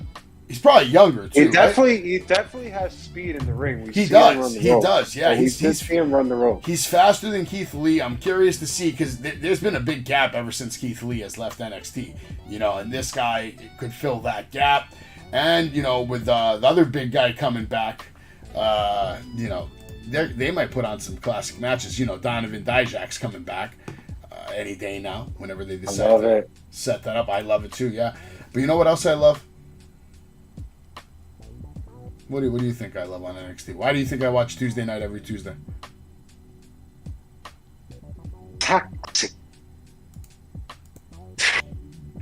He's probably younger too. He definitely has speed in the ring. He does. Yeah, he's see him run the rope. He's faster than Keith Lee. I'm curious to see because there's been a big gap ever since Keith Lee has left NXT. You know, and this guy could fill that gap. And you know, with the other big guy coming back, you know, they might put on some classic matches. You know, Donovan Dijak's coming back any day now. Whenever they decide to set that up, I love it too. Yeah. But you know what else I love? What do you think I love on NXT? Why do you think I watch Tuesday night every Tuesday? Toxic.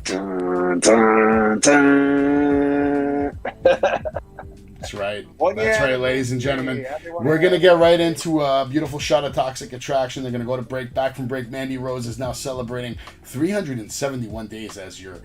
Dun, dun, dun. That's right. That's right, ladies and gentlemen. We're going to get right into a beautiful shot of Toxic Attraction. They're going to go to break. Back from break, Mandy Rose is now celebrating 371 days as your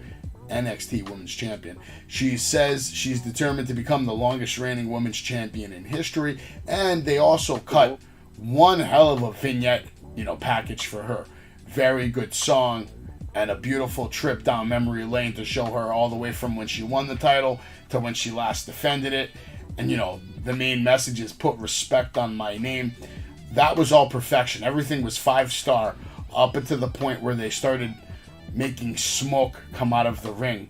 NXT Women's Champion. She says she's determined to become the longest reigning Women's Champion in history, and they also cut one hell of a vignette, you know, package for her. Very good song and a beautiful trip down memory lane to show her all the way from when she won the title to when she last defended it. And, you know, the main message is put respect on my name. That was all perfection. Everything was 5-star up until the point where they started making smoke come out of the ring.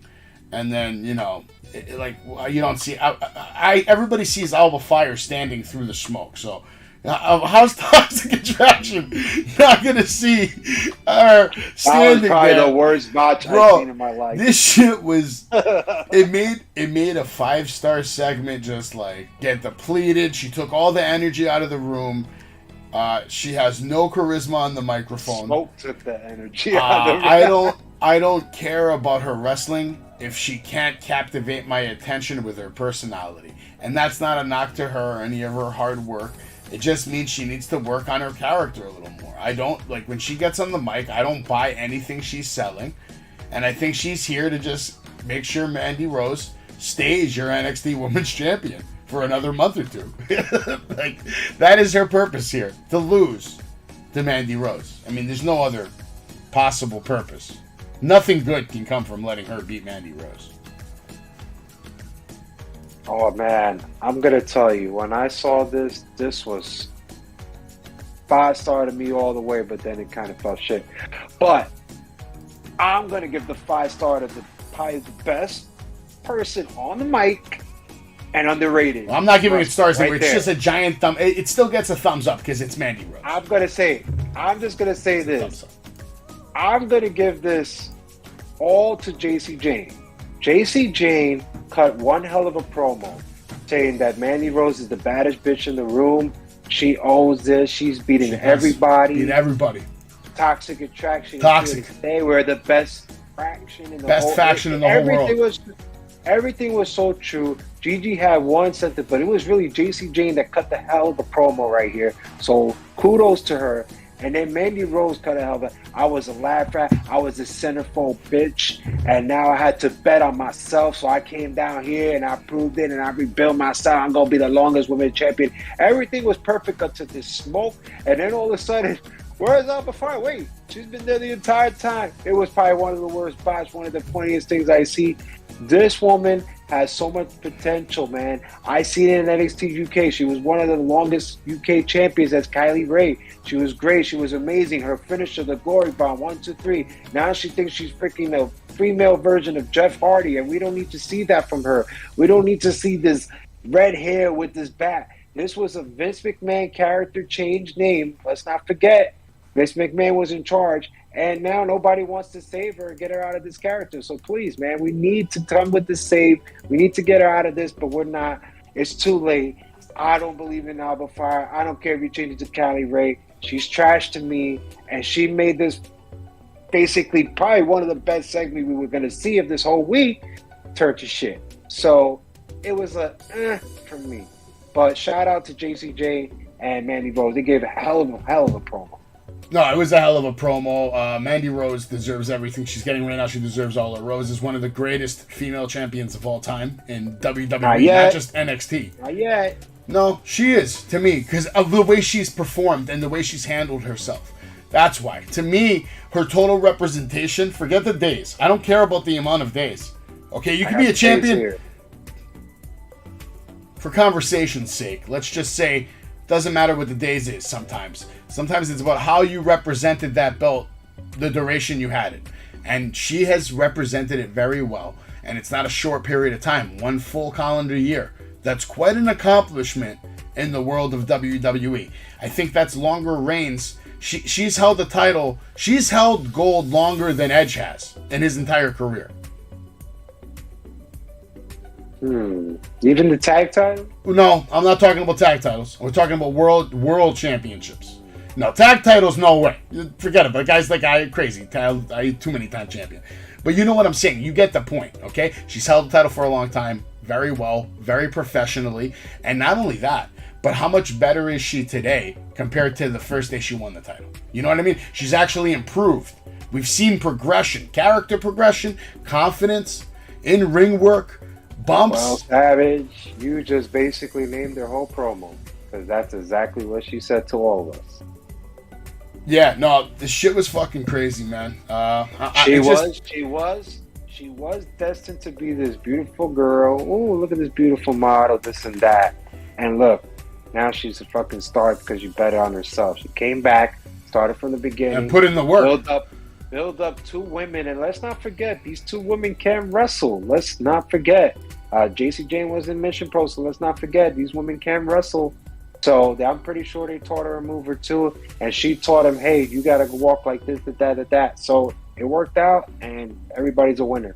And then, you know, you don't see... everybody sees Alba Fire standing through the smoke. So, how's Toxic Attraction not going to see her standing there? That was probably the worst match I've seen in my life. This shit was... It made a 5-star segment just, like, get depleted. She took all the energy out of the room. She has no charisma on the microphone. Smoke took the energy out of the I don't care about her wrestling if she can't captivate my attention with her personality. And that's not a knock to her or any of her hard work. It just means she needs to work on her character a little more. I don't, like, when she gets on the mic, I don't buy anything she's selling. And I think she's here to just make sure Mandy Rose stays your NXT Women's Champion for another month or two. Like, that is her purpose here, to lose to Mandy Rose. I mean, there's no other possible purpose. Nothing good can come from letting her beat Mandy Rose. Oh, man. I'm going to tell you, when I saw this was 5-star to me all the way, but then it kind of felt shit. But I'm going to give the 5-star to probably the best person on the mic and underrated. Well, I'm not giving it stars. Right, it's just a giant thumb. It still gets a thumbs up because it's Mandy Rose. I'm just going to say this. I'm going to give this all to JC Jane. JC Jane cut one hell of a promo saying that Mandy Rose is the baddest bitch in the room. She owns this. She's beating everybody. Beat everybody. Toxic Attraction. Toxic. They were the best faction in the Best faction in the whole world. Everything was so true. Gigi had one sentence, but it was really JC Jane that cut the hell of a promo right here. So kudos to her. And then Mandy Rose cut a hell of a. I was a laugh at. I was a centerfold bitch, and now I had to bet on myself. So I came down here and I proved it, and I rebuilt myself. I'm gonna be the longest women's champion. Everything was perfect up to this smoke, and then all of a sudden, where's Alba Fire? Wait, she's been there the entire time. It was probably one of the worst spots, one of the funniest things I see. This woman has so much potential, man. I seen it in NXT UK. She was one of the longest UK champions. That's Kylie Ray. She was great. She was amazing. Her finisher, the Glory Bomb, 1, 2, 3. Now she thinks she's freaking the female version of Jeff Hardy, and we don't need to see that from her. We don't need to see this red hair with this bat. This was a Vince McMahon character change name. Let's not forget, Vince McMahon was in charge. And now nobody wants to save her and get her out of this character. So please, man, we need to come with the save. We need to get her out of this, but we're not. It's too late. I don't believe in Alba Fire. I don't care if you change it to Kylie Ray. She's trash to me, and she made this basically probably one of the best segments we were going to see of this whole week. Turn to shit. So it was a for me. But shout out to JCJ and Mandy Rose. They gave a hell of a promo. No, it was a hell of a promo. Mandy Rose deserves everything she's getting right now. She deserves all her roses. One of the greatest female champions of all time in WWE, not just NXT. Not yet. No, she is, to me, because of the way she's performed and the way she's handled herself. That's why. To me, her total representation, forget the days. I don't care about the amount of days. Okay, you can be a champion. For conversation's sake, let's just say, doesn't matter what the days is sometimes. Sometimes it's about how you represented that belt the duration you had it. And she has represented it very well. And it's not a short period of time, one full calendar year. That's quite an accomplishment in the world of WWE. I think that's longer reigns. She's held the title. She's held gold longer than Edge has in his entire career. Even the tag title? No, I'm not talking about tag titles. We're talking about world championships. No, tag titles, no way. Forget it. But guys like I, crazy. Too many time champion. But you know what I'm saying. You get the point, okay? She's held the title for a long time. Very well. Very professionally. And not only that, but how much better is she today compared to the first day she won the title? You know what I mean? She's actually improved. We've seen progression. Character progression. Confidence. In-ring work. Bumps. Well, Savage, you just basically named her whole promo. Because that's exactly what she said to all of us. Yeah, no, the shit was fucking crazy, man. She was destined to be this beautiful girl. Oh, look at this beautiful model, this and that. And look, now she's a fucking star because she bet on herself. She came back, started from the beginning, and put in the work. Build up two women, and let's not forget these two women can wrestle. Let's not forget. JC Jane was in Mission Pro, so let's not forget these women can wrestle. So I'm pretty sure they taught her a move or two, and she taught him, hey, you got to walk like this, that. So it worked out, and everybody's a winner.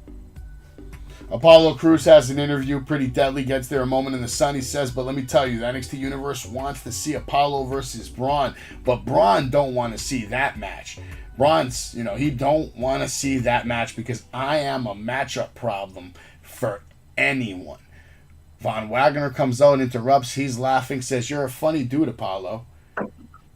Apollo Crews has an interview, pretty deadly, gets there a moment in the sun. He says, but let me tell you, the NXT Universe wants to see Apollo versus Braun, but Braun don't want to see that match. Braun's, he don't want to see that match because I am a matchup problem for anyone. Von Wagner comes out and interrupts. He's laughing, says, you're a funny dude, Apollo.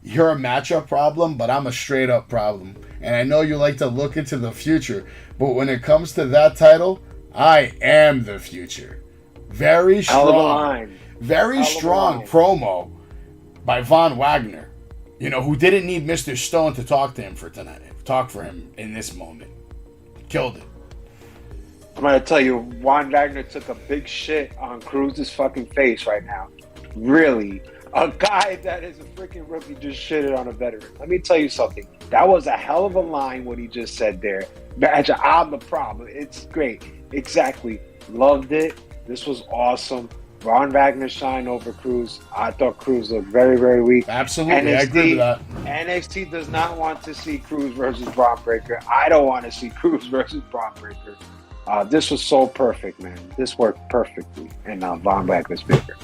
You're a matchup problem, but I'm a straight up problem. And I know you like to look into the future, but when it comes to that title, I am the future. Very strong. Very strong promo by Von Wagner. Who didn't need Mr. Stone to talk to him for tonight. Talk for him in this moment. Killed it. I'm going to tell you, Von Wagner took a big shit on Cruz's fucking face right now. Really. A guy that is a freaking rookie just shitted on a veteran. Let me tell you something. That was a hell of a line, what he just said there. Imagine, I'm the problem. It's great. Exactly. Loved it. This was awesome. Von Wagner shined over Cruz. I thought Cruz looked very, very weak. Absolutely, I agree with that. NXT does not want to see Cruz versus Braun Breaker. I don't want to see Cruz versus Braun Breaker. This was so perfect, man. This worked perfectly in Von Wagner's favor.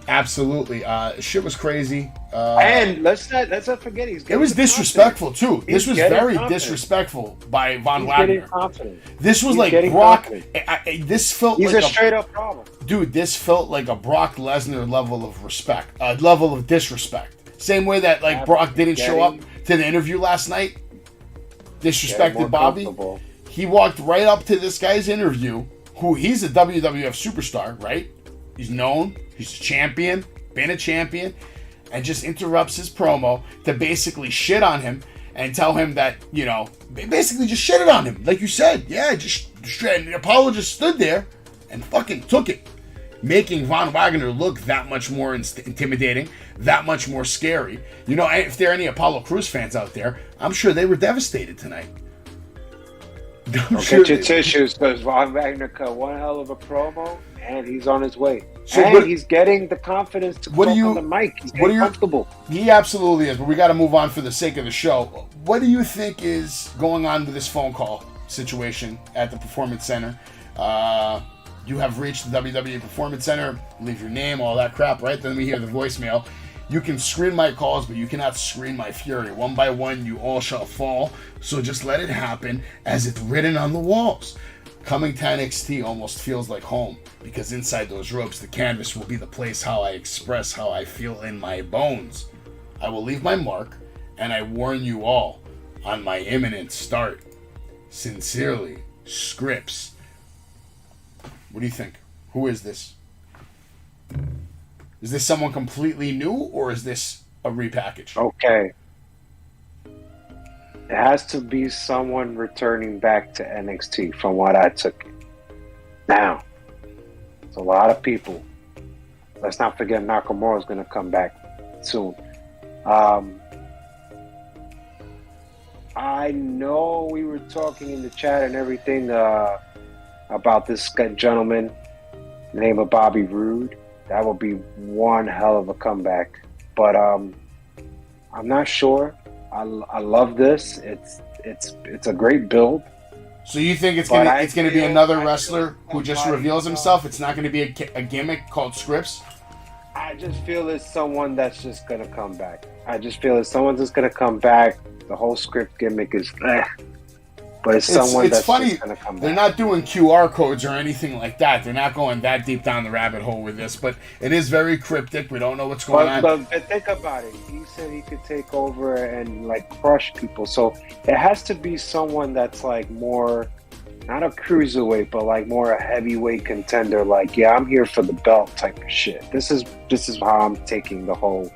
Absolutely. Shit was crazy. And let's not forget it was disrespectful too. He's This was getting very confident. disrespectful by Von He's Wagner. getting confident. This was He's like getting Brock. confident. This felt He's like a straight up problem. dude. This felt like a Brock Lesnar level of respect, level of disrespect. Same way that like Brock didn't show up to the interview last night, disrespected Bobby. He walked right up to this guy's interview. Who he's a WWF superstar, right? He's known. He's a champion. Been a champion. And just interrupts his promo to basically shit on him and tell him that, basically just shitted on him. Like you said, yeah, just straight. And Apollo just stood there and fucking took it, making Von Wagner look that much more intimidating, that much more scary. If there are any Apollo Crews fans out there, I'm sure they were devastated tonight. Get your tissues, because Von Wagner cut one hell of a promo, and he's on his way. So he's getting the confidence to talk on the mic. He's getting comfortable. He absolutely is, but we got to move on for the sake of the show. What do you think is going on with this phone call situation at the Performance Center? You have reached the WWE Performance Center. Leave your name, all that crap, right? Then we hear the voicemail. You can screen my calls, but you cannot screen my fury. One by one, you all shall fall. So just let it happen as it's written on the walls. Coming to NXT almost feels like home, because inside those ropes, the canvas will be the place how I express how I feel in my bones. I will leave my mark, and I warn you all on my imminent start. Sincerely, Scripps. What do you think? Who is this? Is this someone completely new, or is this a repackage? Okay. It has to be someone returning back to NXT from what I took it. Now, it's a lot of people. Let's not forget Nakamura is going to come back soon. I know we were talking in the chat and everything about this gentleman named Bobby Roode. That would be one hell of a comeback. But I'm not sure. I love this. It's a great build. So you think it's gonna be another wrestler who just reveals himself? It's not gonna be a gimmick called Scripps? I just feel it's someone that's just gonna come back. I just feel it's someone that's gonna come back. The whole script gimmick is but it's someone that's funny. Just gonna come back. They're not doing QR codes or anything like that. They're not going that deep down the rabbit hole with this, but it is very cryptic. We don't know what's going on. But think about it. He said he could take over and like crush people. So it has to be someone that's like more, not a cruiserweight, but like more a heavyweight contender. Like, yeah, I'm here for the belt type of shit. This is how I'm taking the whole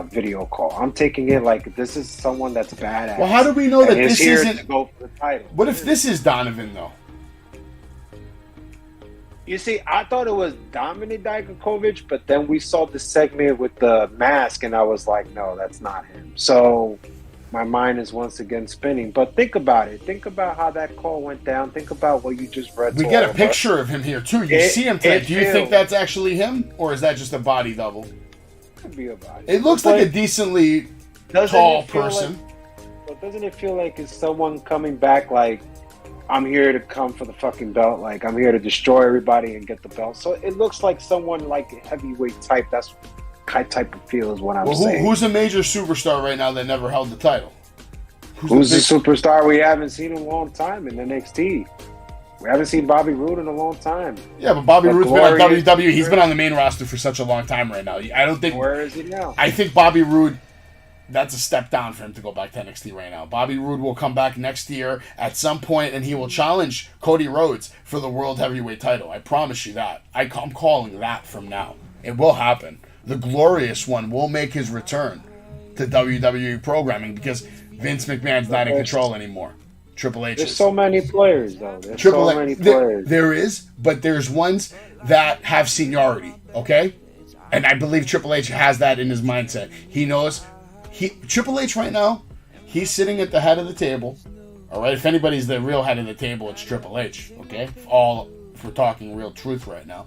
video call. I'm taking it like this is someone that's badass. Well, how do we know that this isn't? To go for the title. What if this is Donovan though? You see, I thought it was Dominic Dijakovic, but then we saw the segment with the mask, and I was like, no, that's not him. So my mind is once again spinning. But think about it. Think about how that call went down. Think about what you just read. We get a picture of him here too. You see him today. Do you think that's actually him, or is that just a body double? Could be a body. It looks like a decently tall person. But doesn't it feel like it's someone coming back like, I'm here to come for the fucking belt, like I'm here to destroy everybody and get the belt? So it looks like someone like a heavyweight type. That's kind type of feel is what I'm saying. Who's a major superstar right now that never held the title? Who's the superstar we haven't seen in a long time in NXT? We haven't seen Bobby Roode in a long time. Yeah, but Bobby Roode's been on WWE. He's been on the main roster for such a long time right now. I don't think. Where is he now? I think Bobby Roode, that's a step down for him to go back to NXT right now. Bobby Roode will come back next year at some point, and he will challenge Cody Rhodes for the World Heavyweight title. I promise you that. I'm calling that from now. It will happen. The Glorious One will make his return to WWE programming because Vince McMahon's not in control anymore. Triple H. There's so many players, though. There is, but there's ones that have seniority, okay? And I believe Triple H has that in his mindset. He knows Triple H right now, he's sitting at the head of the table. All right, if anybody's the real head of the table, it's Triple H, okay? If we're talking real truth right now.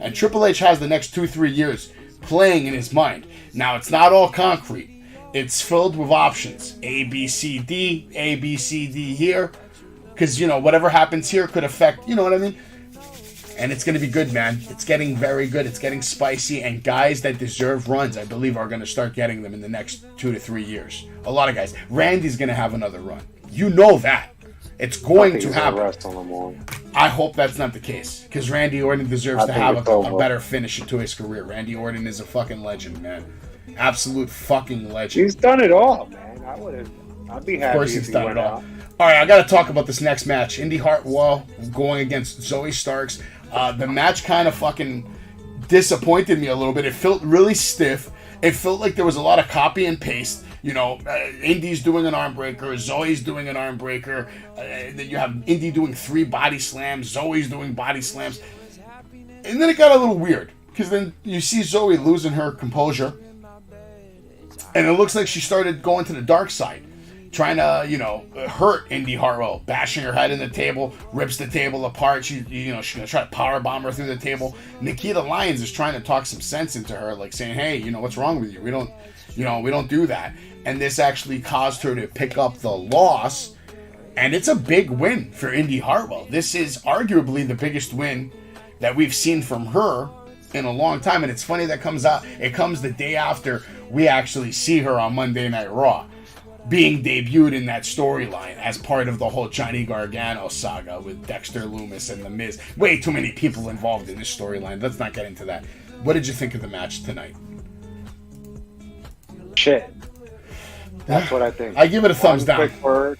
And Triple H has the next 2-3 years playing in his mind. Now, it's not all concrete. It's filled with options. A, B, C, D here. Because, whatever happens here could affect, you know what I mean? And it's going to be good, man. It's getting very good. It's getting spicy. And guys that deserve runs, I believe, are going to start getting them in the next 2 to 3 years. A lot of guys. Randy's going to have another run. You know that. It's going to happen. I hope that's not the case. Because Randy Orton deserves to have a better finish to his career. Randy Orton is a fucking legend, man. Absolute fucking legend. He's done it all, man. I'd be happy. Of course he's done it all. All right, I got to talk about this next match. Indy Hartwell going against Zoe Starks. The match kind of fucking disappointed me a little bit. It felt really stiff. It felt like there was a lot of copy and paste. You know, Indy's doing an arm breaker, Zoe's doing an arm breaker. Then you have Indy doing 3 body slams, Zoe's doing body slams. And then it got a little weird. Because then you see Zoe losing her composure. And it looks like she started going to the dark side. Trying to, hurt Indy Hartwell, bashing her head in the table, rips the table apart. She's gonna try to powerbomb her through the table. Nikita Lyons is trying to talk some sense into her, like saying, "Hey, what's wrong with you? We don't do that." And this actually caused her to pick up the loss, and it's a big win for Indy Hartwell. This is arguably the biggest win that we've seen from her in a long time, and it's funny that it comes the day after we actually see her on Monday Night Raw, being debuted in that storyline as part of the whole Johnny Gargano saga with Dexter Lumis and The Miz. Way too many people involved in this storyline. Let's not get into that. What did you think of the match tonight? Shit. That's what I think. I give it a thumbs down. Quick word,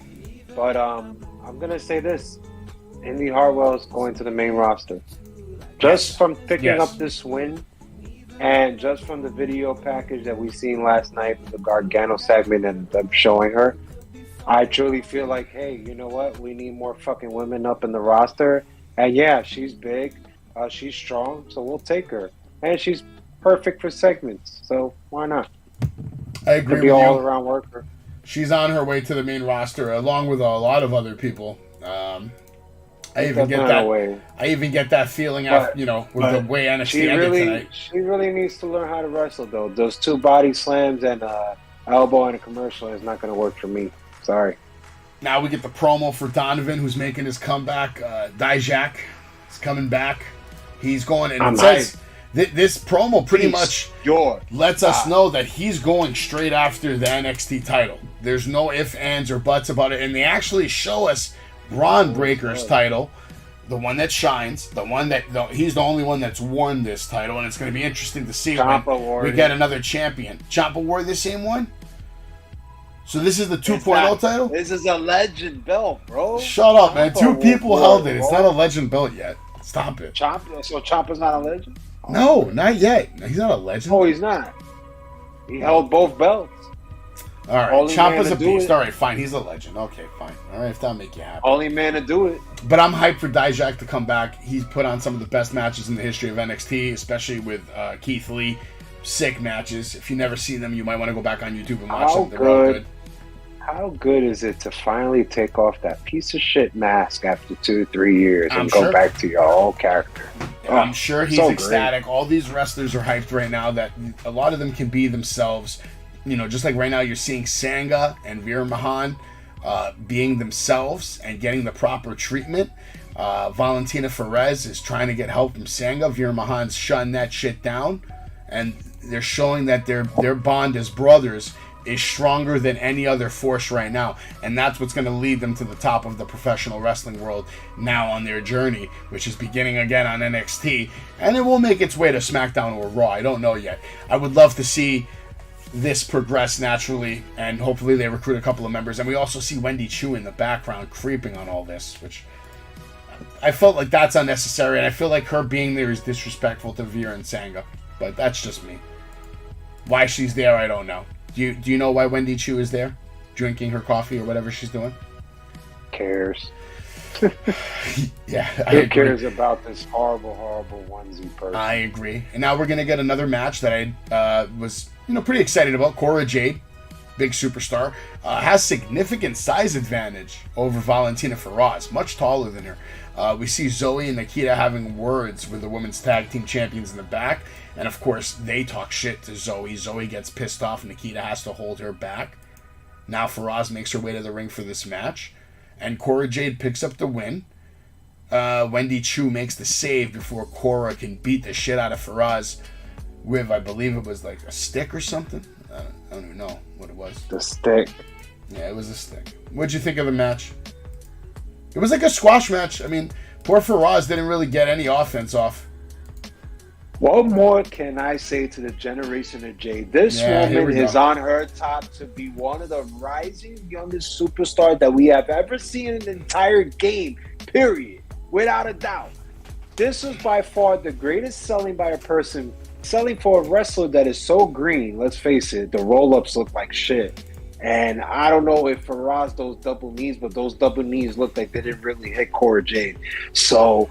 but I'm gonna say this: Indy Hartwell is going to the main roster. Just from picking up this win, and just from the video package that we seen last night, the Gargano segment and them showing her, I truly feel like, hey, you know what? We need more fucking women up in the roster. And yeah, she's big, she's strong, so we'll take her. And she's perfect for segments, so why not? I agree with you. you. All-around worker. She's on her way to the main roster, along with a lot of other people. I even get that feeling after, with the way NXT ended tonight. She really needs to learn how to wrestle, though. Those 2 body slams and elbow in a commercial is not going to work for me. Sorry. Now we get the promo for Donovan, who's making his comeback. Dijak is coming back. He's going, and it says this promo pretty much lets us know that he's going straight after the NXT title. There's no ifs, ands, or buts about it, and they actually show us Braun Breaker's title, the one that shines, he's the only one that's worn this title, and it's going to be interesting to see when we get another champion. Ciampa wore the same one? So this is the 2.0 title? This is a legend belt, bro. Shut up, man. 2 people held it. It's not a legend belt yet. Stop it. So Ciampa's not a legend? No, not yet. He's not a legend. Oh, he's not. He held both belts. All right, Ciampa's a beast. All right, fine. He's a legend. Okay, fine. All right, if that'll make you happy. Only man to do it. But I'm hyped for Dijak to come back. He's put on some of the best matches in the history of NXT, especially with Keith Lee. Sick matches. If you've never seen them, you might want to go back on YouTube and watch them. They're all good. How good is it to finally take off that piece of shit mask after 2-3 years and go back to your old character? I'm sure he's ecstatic. All these wrestlers are hyped right now that a lot of them can be themselves. Just like right now you're seeing Sangha and Veer Mahan being themselves and getting the proper treatment. Valentina Perez is trying to get help from Sangha. Veer Mahan's shutting that shit down. And they're showing that their bond as brothers is stronger than any other force right now. And that's what's going to lead them to the top of the professional wrestling world now on their journey, which is beginning again on NXT. And it will make its way to SmackDown or Raw. I don't know yet. I would love to see this progress naturally, and hopefully they recruit a couple of members. And we also see Wendy Chu in the background creeping on all this, which I felt like that's unnecessary, and I feel like her being there is disrespectful to Veer and Sangha. But that's just me. Why she's there, I don't know. Do you know why Wendy Chu is there? Drinking her coffee or whatever she's doing? Cares. Yeah, Who cares about this horrible, horrible onesie person? I agree. And now we're going to get another match that I was pretty excited about. Cora Jade, big superstar, has significant size advantage over Valentina Perez, much taller than her. We see Zoe and Nikita having words with the women's tag team champions in the back. And of course, they talk shit to Zoe. Zoe gets pissed off. Nikita has to hold her back. Now Perez makes her way to the ring for this match. And Cora Jade picks up the win. Wendy Choo makes the save before Cora can beat the shit out of Faraz with, I believe it was like a stick or something. I don't even know what it was. The stick. Yeah, it was a stick. What'd you think of the match? It was like a squash match. I mean, poor Faraz didn't really get any offense off. What more can I say to the generation of Jay? This woman is on her top to be one of the rising youngest superstars that we have ever seen in the entire game, period. Without a doubt. This was by far the greatest selling by a person, selling for a wrestler that is so green. Let's face it, the roll-ups look like shit. And I don't know if Faraz those double knees, but those double knees looked like they didn't really hit Cora Jade. So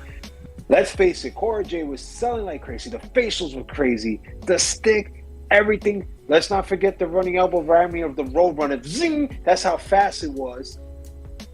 let's face it, Cora Jade was selling like crazy. The facials were crazy. The stick, everything. Let's not forget the running elbow variant of the road runner. Zing! That's how fast it was.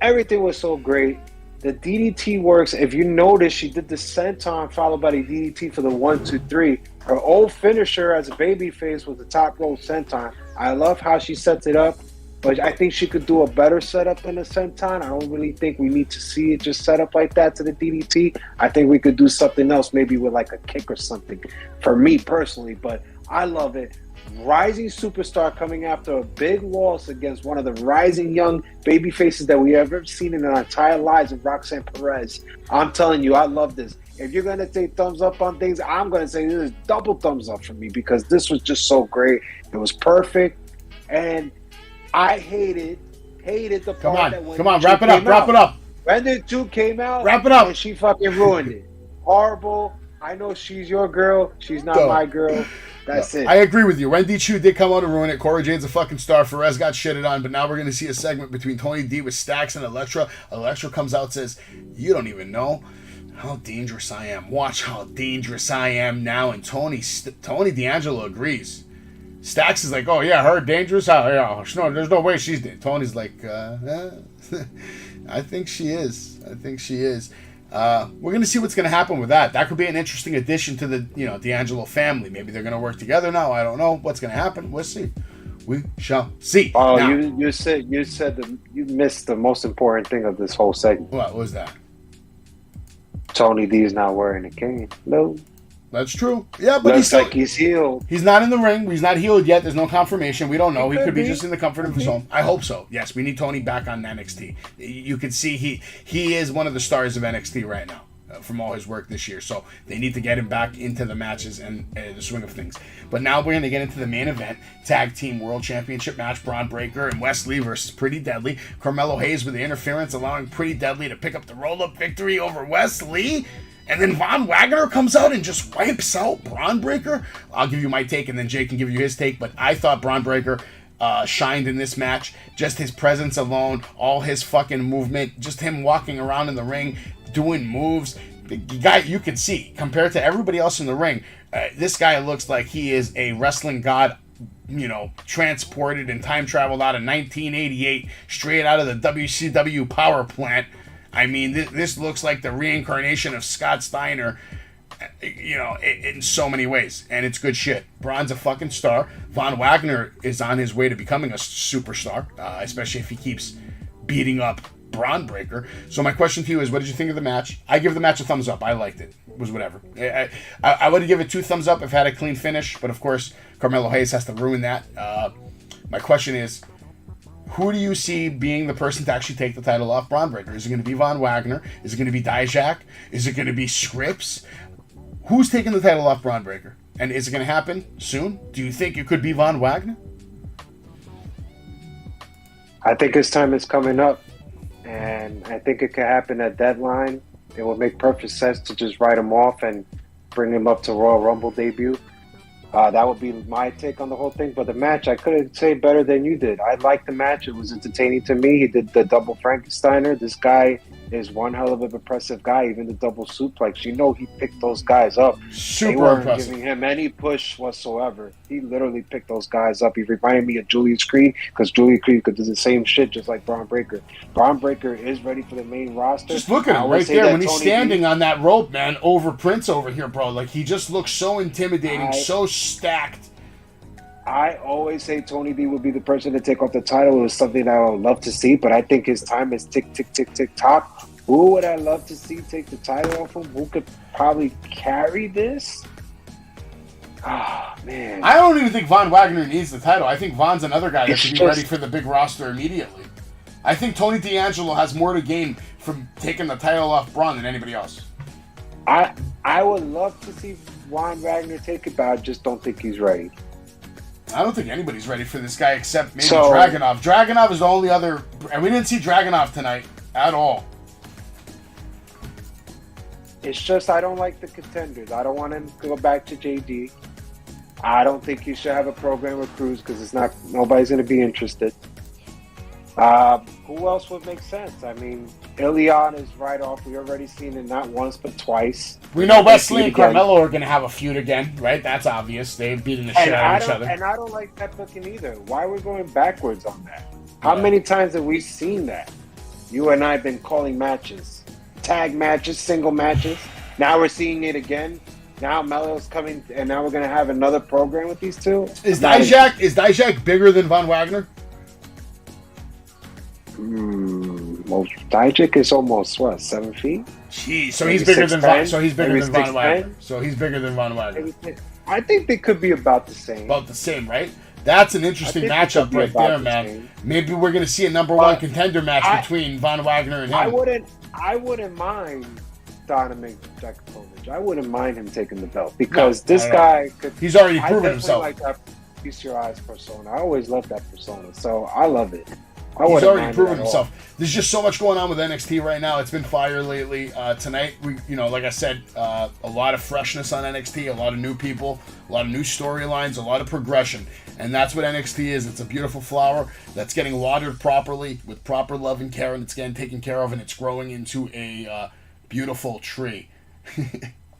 Everything was so great. The DDT works. If you notice, she did the senton followed by the DDT for the 1, 2, 3. Her old finisher as a babyface was the top rope senton. I love how she sets it up, but I think she could do a better setup than a senton. I don't really think we need to see it just set up like that to the DDT. I think we could do something else, maybe with like a kick or something, for me personally. But I love it. Rising superstar coming after a big loss against one of the rising young baby faces that we have ever seen in our entire lives, of Roxanne Perez. I'm telling you, I love this. If you're going to say thumbs up on things, I'm going to say this is double thumbs up for me, because this was just so great. It was perfect. And I hated the part that when Come on, wrap it up. When the 2 came out, wrap it up. And she fucking ruined it. Horrible. I know she's your girl. She's not my girl. That's it. I agree with you. Wendy Choo did come out and ruin it. Cora Jade's a fucking star. Perez got shitted on, but now we're going to see a segment between Tony D with Stacks and Elektra. Elektra comes out and says, "You don't even know how dangerous I am. Watch how dangerous I am now." And Tony D'Angelo agrees. Stacks is like, "Oh yeah, her dangerous? How? Yeah, no, there's no way she's dead." Tony's like, "I think she is. We're going to see what's going to happen with that. That could be an interesting addition to the, D'Angelo family. Maybe they're going to work together now. I don't know what's going to happen. We'll see. We shall see. Oh, now, you missed the most important thing of this whole segment. What was that? Tony D is not wearing a cane. No. That's true. Yeah, but looks like he's healed. He's not in the ring. He's not healed yet. There's no confirmation. We don't know. He could be just in the comfort of his home. I hope so. Yes, we need Tony back on NXT. You can see he is one of the stars of NXT right now from all his work this year. So they need to get him back into the matches and the swing of things. But now we're going to get into the main event. Tag Team World Championship match. Braun Breaker and Wes Lee versus Pretty Deadly. Carmelo Hayes with the interference, allowing Pretty Deadly to pick up the roll-up victory over Wes Lee. And then Von Wagner comes out and just wipes out Braun Breaker. I'll give you my take, and then Jay can give you his take. But I thought Braun Breaker shined in this match. Just his presence alone, all his fucking movement, just him walking around in the ring, doing moves. The guy, you can see, compared to everybody else in the ring, this guy looks like he is a wrestling god, transported and time traveled out of 1988, straight out of the WCW power plant. I mean, this looks like the reincarnation of Scott Steiner, in so many ways. And it's good shit. Braun's a fucking star. Von Wagner is on his way to becoming a superstar, especially if he keeps beating up Braun Breaker. So my question to you is, what did you think of the match? I give the match a thumbs up. I liked it. It was whatever. I would give it 2 thumbs up if it had a clean finish. But, of course, Carmelo Hayes has to ruin that. My question is, who do you see being the person to actually take the title off Braun Breaker? Is it going to be Von Wagner? Is it going to be Dijak? Is it going to be Scripps? Who's taking the title off Braun Breaker? And is it going to happen soon? Do you think it could be Von Wagner? I think his time is coming up, and I think it could happen at deadline. It would make perfect sense to just write him off and bring him up to Royal Rumble debut. That would be my take on the whole thing. But the match, I couldn't say better than you did. I liked the match. It was entertaining to me. He did the double Frankensteiner. This guy is one hell of an impressive guy. Even the double suplex. He picked those guys up. Super they weren't impressive. Giving him any push whatsoever. He literally picked those guys up. He reminded me of Julius Creed, because Julius Creed could do the same shit just like Braun Breaker. Braun Breaker is ready for the main roster. Just look at him right there when he's standing on that rope, man, over Prince over here, bro. Like, he just looks so intimidating, so stacked. I always say Tony D would be the person to take off the title. It was something that I would love to see, but I think his time is tick, tick, tick, tick, tock. Who would I love to see take the title off him? Who could probably carry this? Oh, man. I don't even think Von Wagner needs the title. I think Von's another guy that It's should be just- ready for the big roster immediately. I think Tony D'Angelo has more to gain from taking the title off Braun than anybody else. I would love to see Von Wagner take it, but I just don't think he's ready. I don't think anybody's ready for this guy except maybe So- Dragunov. Dragunov is the only other... And we didn't see Dragunov tonight at all. It's just I don't like the contenders. I don't want him to go back to JD. I don't think he should have a program with Cruz because it's not nobody's going to be interested. Who else would make sense? I mean, Ilion is right off. We already seen it not once but twice. We know They Wesley feud and again. Carmelo are going to have a feud again, right? That's obvious. They're beating the shit out of each other. And I don't like that booking either. Why are we going backwards on that? How Yeah. many times have we seen that? You and I have been calling matches, tag matches, single matches. Now we're seeing it again. Now Melo's coming, and now we're going to have another program with these two. Is Dijak bigger than Von Wagner? Well, Dijak is almost 7 feet. Jeez, so Maybe he's bigger than 6'10", Von. So he's bigger maybe than Von 6'10". Wagner. So he's bigger than Von Wagner. I think they could be about the same. About the same, right? That's an interesting I think matchup it could be right about there, the man. same. Maybe we're going to see a number one But contender match I- between Von Wagner and him. I wouldn't mind Donovan Jakovic. I wouldn't mind him taking the belt because this I don't know. guy could. He's already I proven definitely himself. like that Feast Your Eyes persona. I always loved that persona, so I love it. I He's wouldn't already mind proven it at all. himself. There's just so much going on with NXT right now. It's been fire lately. Tonight, like I said, a lot of freshness on NXT, a lot of new people, a lot of new storylines, a lot of progression. And that's what NXT is. It's a beautiful flower that's getting watered properly with proper love and care, and it's getting taken care of, and it's growing into a beautiful tree.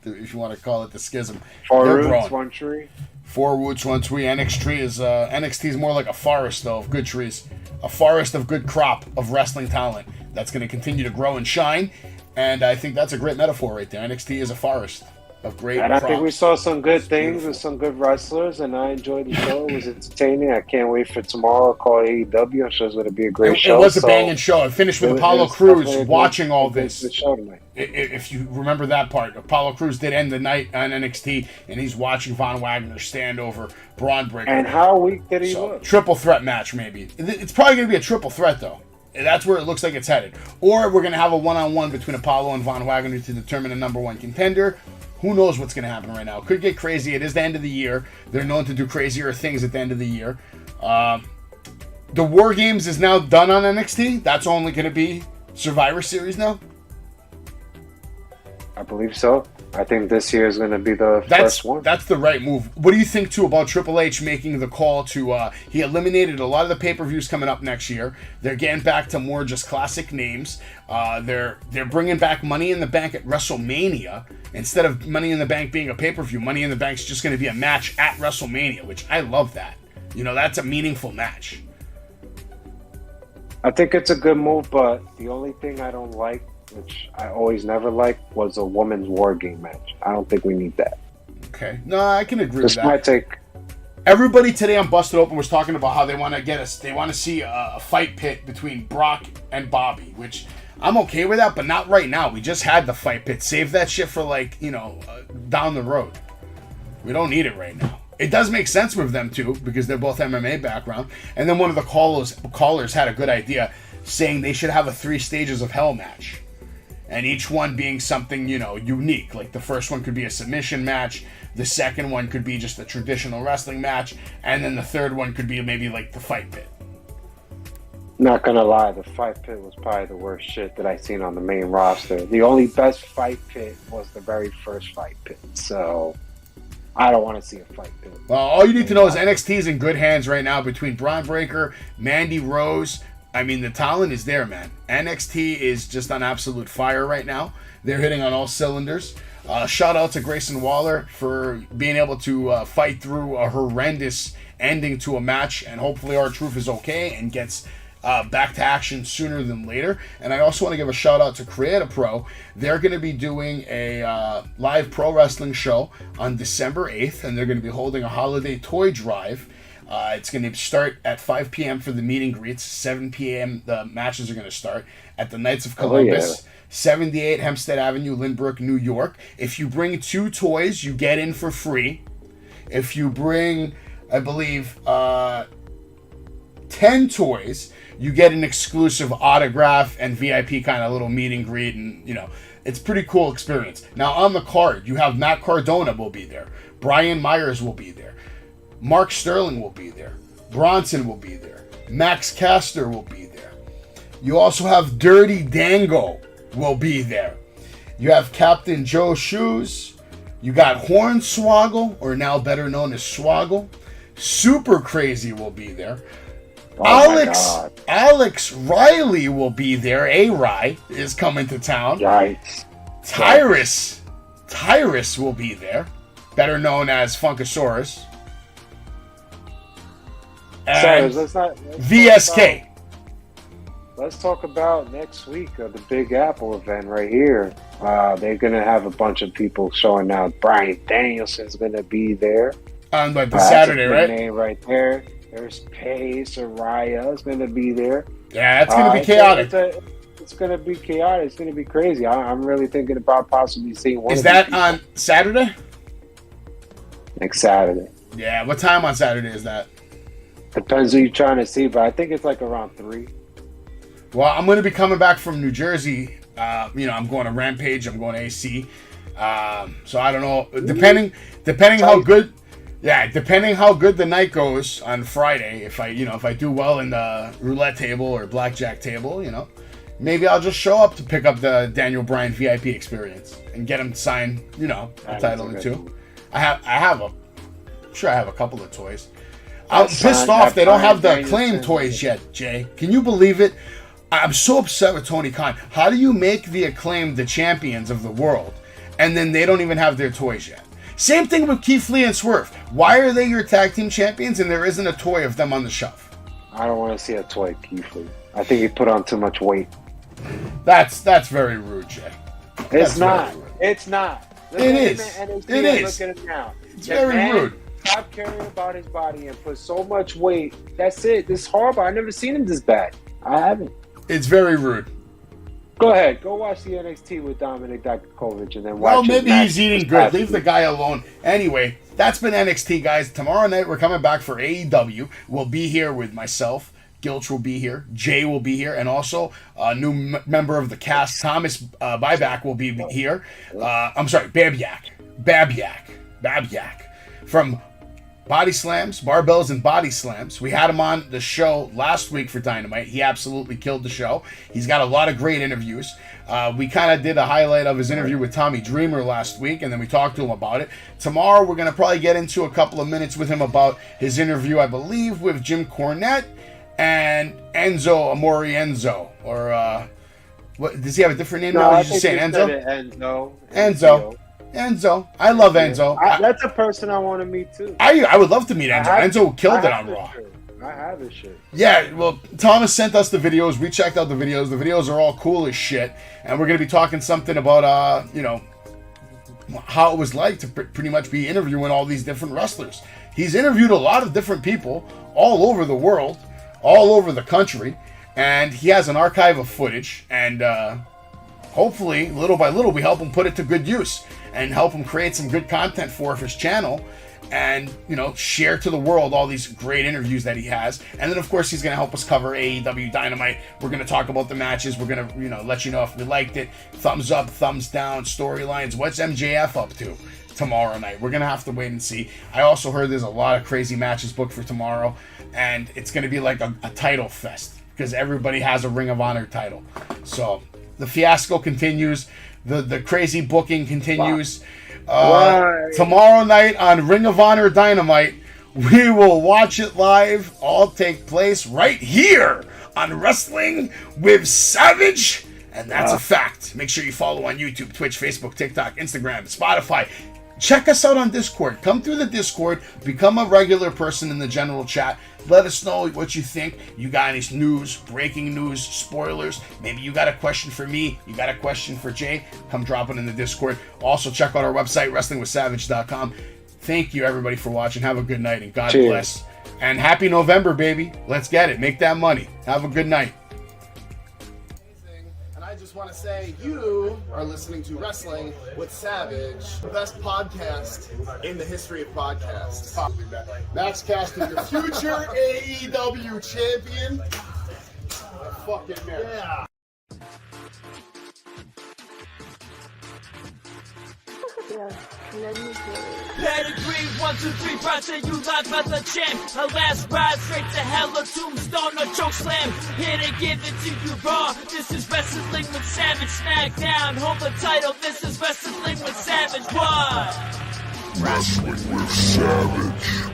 If you want to call it the schism. Four They're roots, growing. one tree. 4 roots, 1 tree. NXT is more like a forest, though, of good trees. A forest of good crop of wrestling talent that's going to continue to grow and shine. And I think that's a great metaphor right there. NXT is a forest of great And I think we crops. saw some good things beautiful. with some good wrestlers, and I enjoyed the show. It was entertaining. I can't wait for tomorrow. Call AEW. I'm sure it's going to be a great It show. was a So banging show. I finished with it Apollo was Crews definitely a good- watching all a good this. show tonight. If you remember that part, Apollo Crews did end the night on NXT, and he's watching Von Wagner stand over Braun Breaker. And how weak did he So, look? triple threat match, maybe. It's probably going to be a triple threat, though. That's where it looks like it's headed. Or we're going to have a one-on-one between Apollo and Von Wagner to determine a number one contender. Who knows what's going to happen right now? Could get crazy. It is the end of the year. They're known to do crazier things at the end of the year. The War Games is now done on NXT. That's only going to be Survivor Series now. I believe so. I think this year is going to be the first one. That's the right move. What do you think, too, about Triple H making the call to... he eliminated a lot of the pay-per-views coming up next year. They're getting back to more just classic names. They're bringing back Money in the Bank at WrestleMania. Instead of Money in the Bank being a pay-per-view, Money in the Bank's just going to be a match at WrestleMania, which I love that. That's a meaningful match. I think it's a good move, but the only thing I don't like, which I always never liked, was a women's war game match. I don't think we need that. Okay. No, I can agree with This that. might take. Everybody today on Busted Open was talking about how they want to see a fight pit between Brock and Bobby, which I'm okay with that, but not right now. We just had the fight pit. Save that shit for down the road. We don't need it right now. It does make sense with them too, because they're both MMA background. And then one of the callers had a good idea, saying they should have a 3 stages of hell match. And each one being something, unique. Like the first one could be a submission match. The second one could be just a traditional wrestling match. And then the third one could be maybe like the fight pit. Not gonna lie, the fight pit was probably the worst shit that I seen on the main roster. The only best fight pit was the very first fight pit. So I don't want to see a fight pit. Well, all you need to know is NXT is in good hands right now between Braun Breaker, Mandy Rose. I mean, the talent is there, man. NXT is just on absolute fire right now. They're hitting on all cylinders. Shout out to Grayson Waller for being able to fight through a horrendous ending to a match, and hopefully R-Truth is okay and gets back to action sooner than later. And I also want to give a shout out to Create a Pro. They're going to be doing a live pro wrestling show on December 8th, and they're going to be holding a holiday toy drive. It's going to start at 5 p.m. for the meet and greets. 7 p.m. the matches are going to start at the Knights of Columbus, 78 Hempstead Avenue, Lynbrook, New York. If you bring 2 toys, you get in for free. If you bring, I believe, 10 toys, you get an exclusive autograph and VIP kind of little meet and greet, and it's pretty cool experience. Now on the card, you have Matt Cardona will be there, Brian Myers will be there, Mark Sterling will be there, Bronson will be there, Max Caster will be there. You also have Dirty Dango will be there. You have Captain Joe Shoes. You got Hornswoggle, or now better known as Swoggle. Super Crazy will be there. Alex Riley will be there. A-Rye is coming to town. Yikes. Tyrus will be there, better known as Funkasaurus. And VSK. Let's talk about next week, the Big Apple event right here. They're going to have a bunch of people showing out. Bryan Danielson's going to be there. On the Saturday, that's a right? Name right there. There's Paige Saraya is going to be there. Yeah, that's going to be chaotic. It's going to be chaotic. It's going to be crazy. I'm really thinking about possibly seeing one. Is that on Saturday? Next Saturday. Yeah, what time on Saturday is that? Depends who you're trying to see, but I think it's like around 3. Well, I'm going to be coming back from New Jersey. I'm going to Rampage. I'm going to AC. So I don't know. Depending how good. Yeah, depending how good the night goes on Friday, if I do well in the roulette table or blackjack table, maybe I'll just show up to pick up the Daniel Bryan VIP experience and get him to sign, a title or 2. I have a couple of toys. I'm pissed off they don't have the Acclaim toys yet, Jay. Can you believe it? I'm so upset with Tony Khan. How do you make the Acclaim the champions of the world, and then they don't even have their toys yet? Same thing with Keith Lee and Swerve. Why are they your tag team champions and there isn't a toy of them on the shelf? I don't want to see a toy Keith Lee. I think he put on too much weight. That's very rude, Jay. It's not. It is. It is. Look at him now. It's very rude. Stop caring about his body and put so much weight. That's it. This is horrible. I've never seen him this bad. I haven't. It's very rude. Go ahead. Go watch the NXT with Dominic Dijakovic and then watch. Well, maybe he's eating good. Leave the guy alone. Anyway, that's been NXT, guys. Tomorrow night, we're coming back for AEW. We'll be here with myself. Gilch will be here. Jay will be here. And also, a new member of the cast, Thomas Byback, will be here. Babyak. From Body Slams, Barbells and Body Slams. We had him on the show last week for Dynamite. He absolutely killed the show. He's got a lot of great interviews. We kind of did a highlight of his interview with Tommy Dreamer last week, and then we talked to him about it. Tomorrow, we're going to probably get into a couple of minutes with him about his interview, I believe, with Jim Cornette and Enzo Amore. Or, what, does he have a different name now? He's just saying Enzo? Enzo. I love Enzo. That's a person I want to meet too. I would love to meet Enzo. Enzo killed it on Raw. I have his shit. Yeah, well, Thomas sent us the videos. We checked out the videos. The videos are all cool as shit. And we're going to be talking something about, how it was like to pretty much be interviewing all these different wrestlers. He's interviewed a lot of different people all over the world, all over the country. And he has an archive of footage. And hopefully, little by little, we help him put it to good use and help him create some good content for his channel and, share to the world all these great interviews that he has. And then, of course, he's going to help us cover AEW Dynamite. We're going to talk about the matches. We're going to, let you know if we liked it. Thumbs up, thumbs down, storylines. What's MJF up to tomorrow night? We're going to have to wait and see. I also heard there's a lot of crazy matches booked for tomorrow, and it's going to be like a title fest because everybody has a Ring of Honor title. So the fiasco continues. The crazy booking continues. Tomorrow night on Ring of Honor Dynamite, we will watch it live. All take place right here on Wrestling with Savage. And that's a fact. Make sure you follow on YouTube, Twitch, Facebook, TikTok, Instagram, Spotify. Check us out on Discord. Come through the Discord. Become a regular person in the general chat. Let us know what you think. You got any news, breaking news, spoilers? Maybe you got a question for me. You got a question for Jay? Come drop it in the Discord. Also, check out our website, wrestlingwithsavage.com. Thank you, everybody, for watching. Have a good night, and God bless And happy November, baby. Let's get it. Make that money. Have a good night. And I just want to say you are listening to Wrestling with Savage, the best podcast in the history of podcasts. Max Caster, your future AEW champion. Fucking man. Yeah. Pedigree, 1, 2, 3, proud say you live as the champ. A last ride straight to hell, a tombstone, a choke slam. Here to give it to you raw. This is Wrestling with Savage. Smackdown, hold the title. This is Wrestling with Savage. What? Wrestling with Savage